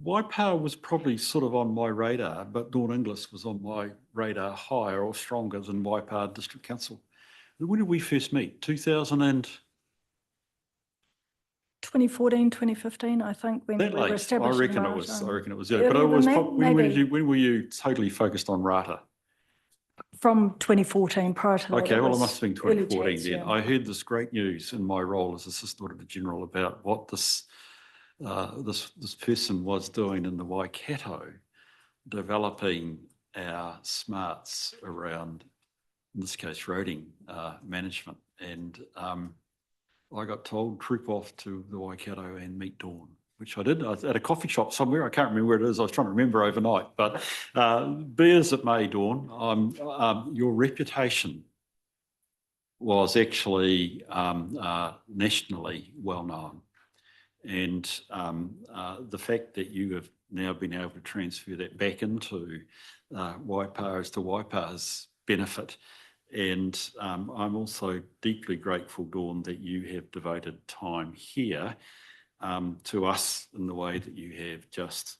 Waipower was probably sort of on my radar, but Dawn Inglis was on my radar higher or stronger than Waipower District Council. When did we first meet? 2000 and... 2014, 2015, I think, when That we were late? I establishing reckon it Rata. was. I reckon it was. Yeah, but it Earlier was. than that, When were you totally focused on Rata? From 2014, prior to that. Okay, well, it was must have been early 2014 chats, then. yeah. I heard this great news in my role as Assistant Auditor General about what this person was doing in the Waikato, developing our smarts around, in this case, roading management. And I got told, troop off to the Waikato and meet Dawn, which I did. I was at a coffee shop somewhere. I can't remember where it is. I was trying to remember overnight. But be as it may, Dawn, your reputation was actually nationally well known. And the fact that you have now been able to transfer that back into Waipower's to Waipower's benefit. And I'm also deeply grateful, Dawn, that you have devoted time here to us in the way that you have just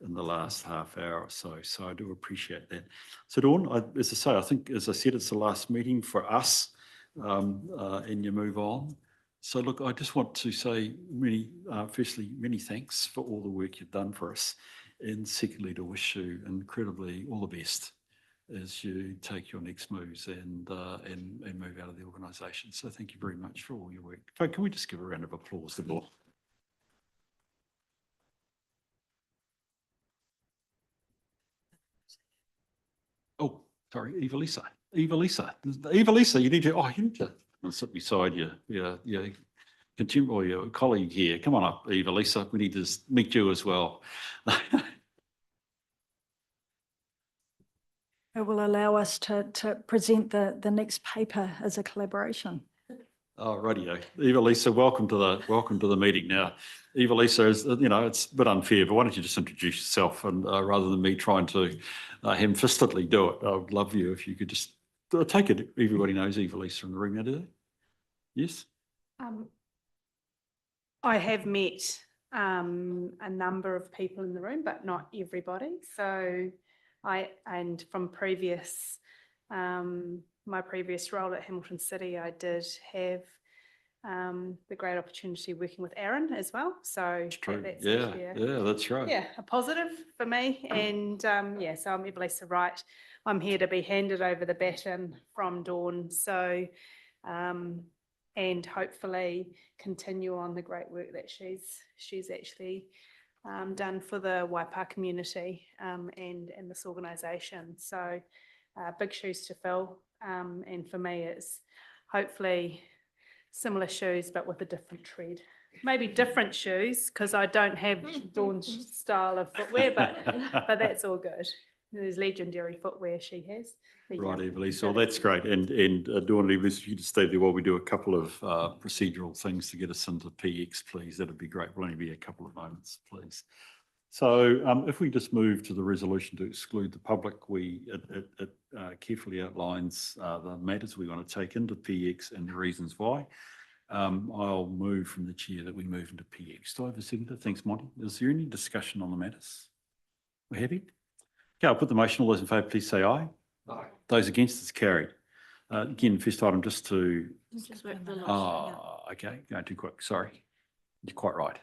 in the last half hour or so. So I do appreciate that. So Dawn, as I say, I think, as I said, it's the last meeting for us and you move on. So look, I just want to say firstly, many thanks for all the work you've done for us. And secondly, to wish you incredibly all the best as you take your next moves and move out of the organisation. So thank you very much for all your work. Can we just give a round of applause to Dawn? Oh, sorry, Eva-Lisa, you need to sit beside your colleague here. Come on up, Eva-Lisa. We need to meet you as well. It will allow us to present the next paper as a collaboration. Oh, rightio. Eva-Lisa, welcome to the meeting. Now, Eva-Lisa, it's a bit unfair, but why don't you just introduce yourself, and rather than me trying to ham-fistedly do it, I would love you if you could just take it. Everybody knows Eva-Lisa in the room now, do they? Yes? I have met a number of people in the room, but not everybody. So and from my previous role at Hamilton City, I did have the great opportunity working with Aaron as well. So that's that's right. Yeah, a positive for me. And so I'm Eva-Lisa Wright. I'm here to be handed over the baton from Dawn. So and hopefully continue on the great work that she's actually done for the Waipa community and this organisation. So big shoes to fill. And for me, it's hopefully similar shoes, but with a different tread. Maybe different shoes, because I don't have Dawn's style of footwear, but that's all good. There's legendary footwear she has. Right, Eva-Lisa. Well, that's great. And Dawn, if you just stay there while we do a couple of procedural things to get us into PX, please. That'd be great. We'll only be a couple of moments, please. So if we just move to the resolution to exclude the public, it carefully outlines the matters we want to take into PX and the reasons why. I'll move from the chair that we move into PX. Do I have a seconder? Thanks, Monty. Is there any discussion on the matters? We're happy? Okay, I'll put the motion. All those in favour, please say aye. Aye. Those against, it's carried. Again, first item just to... okay, going too quick, sorry. You're quite right.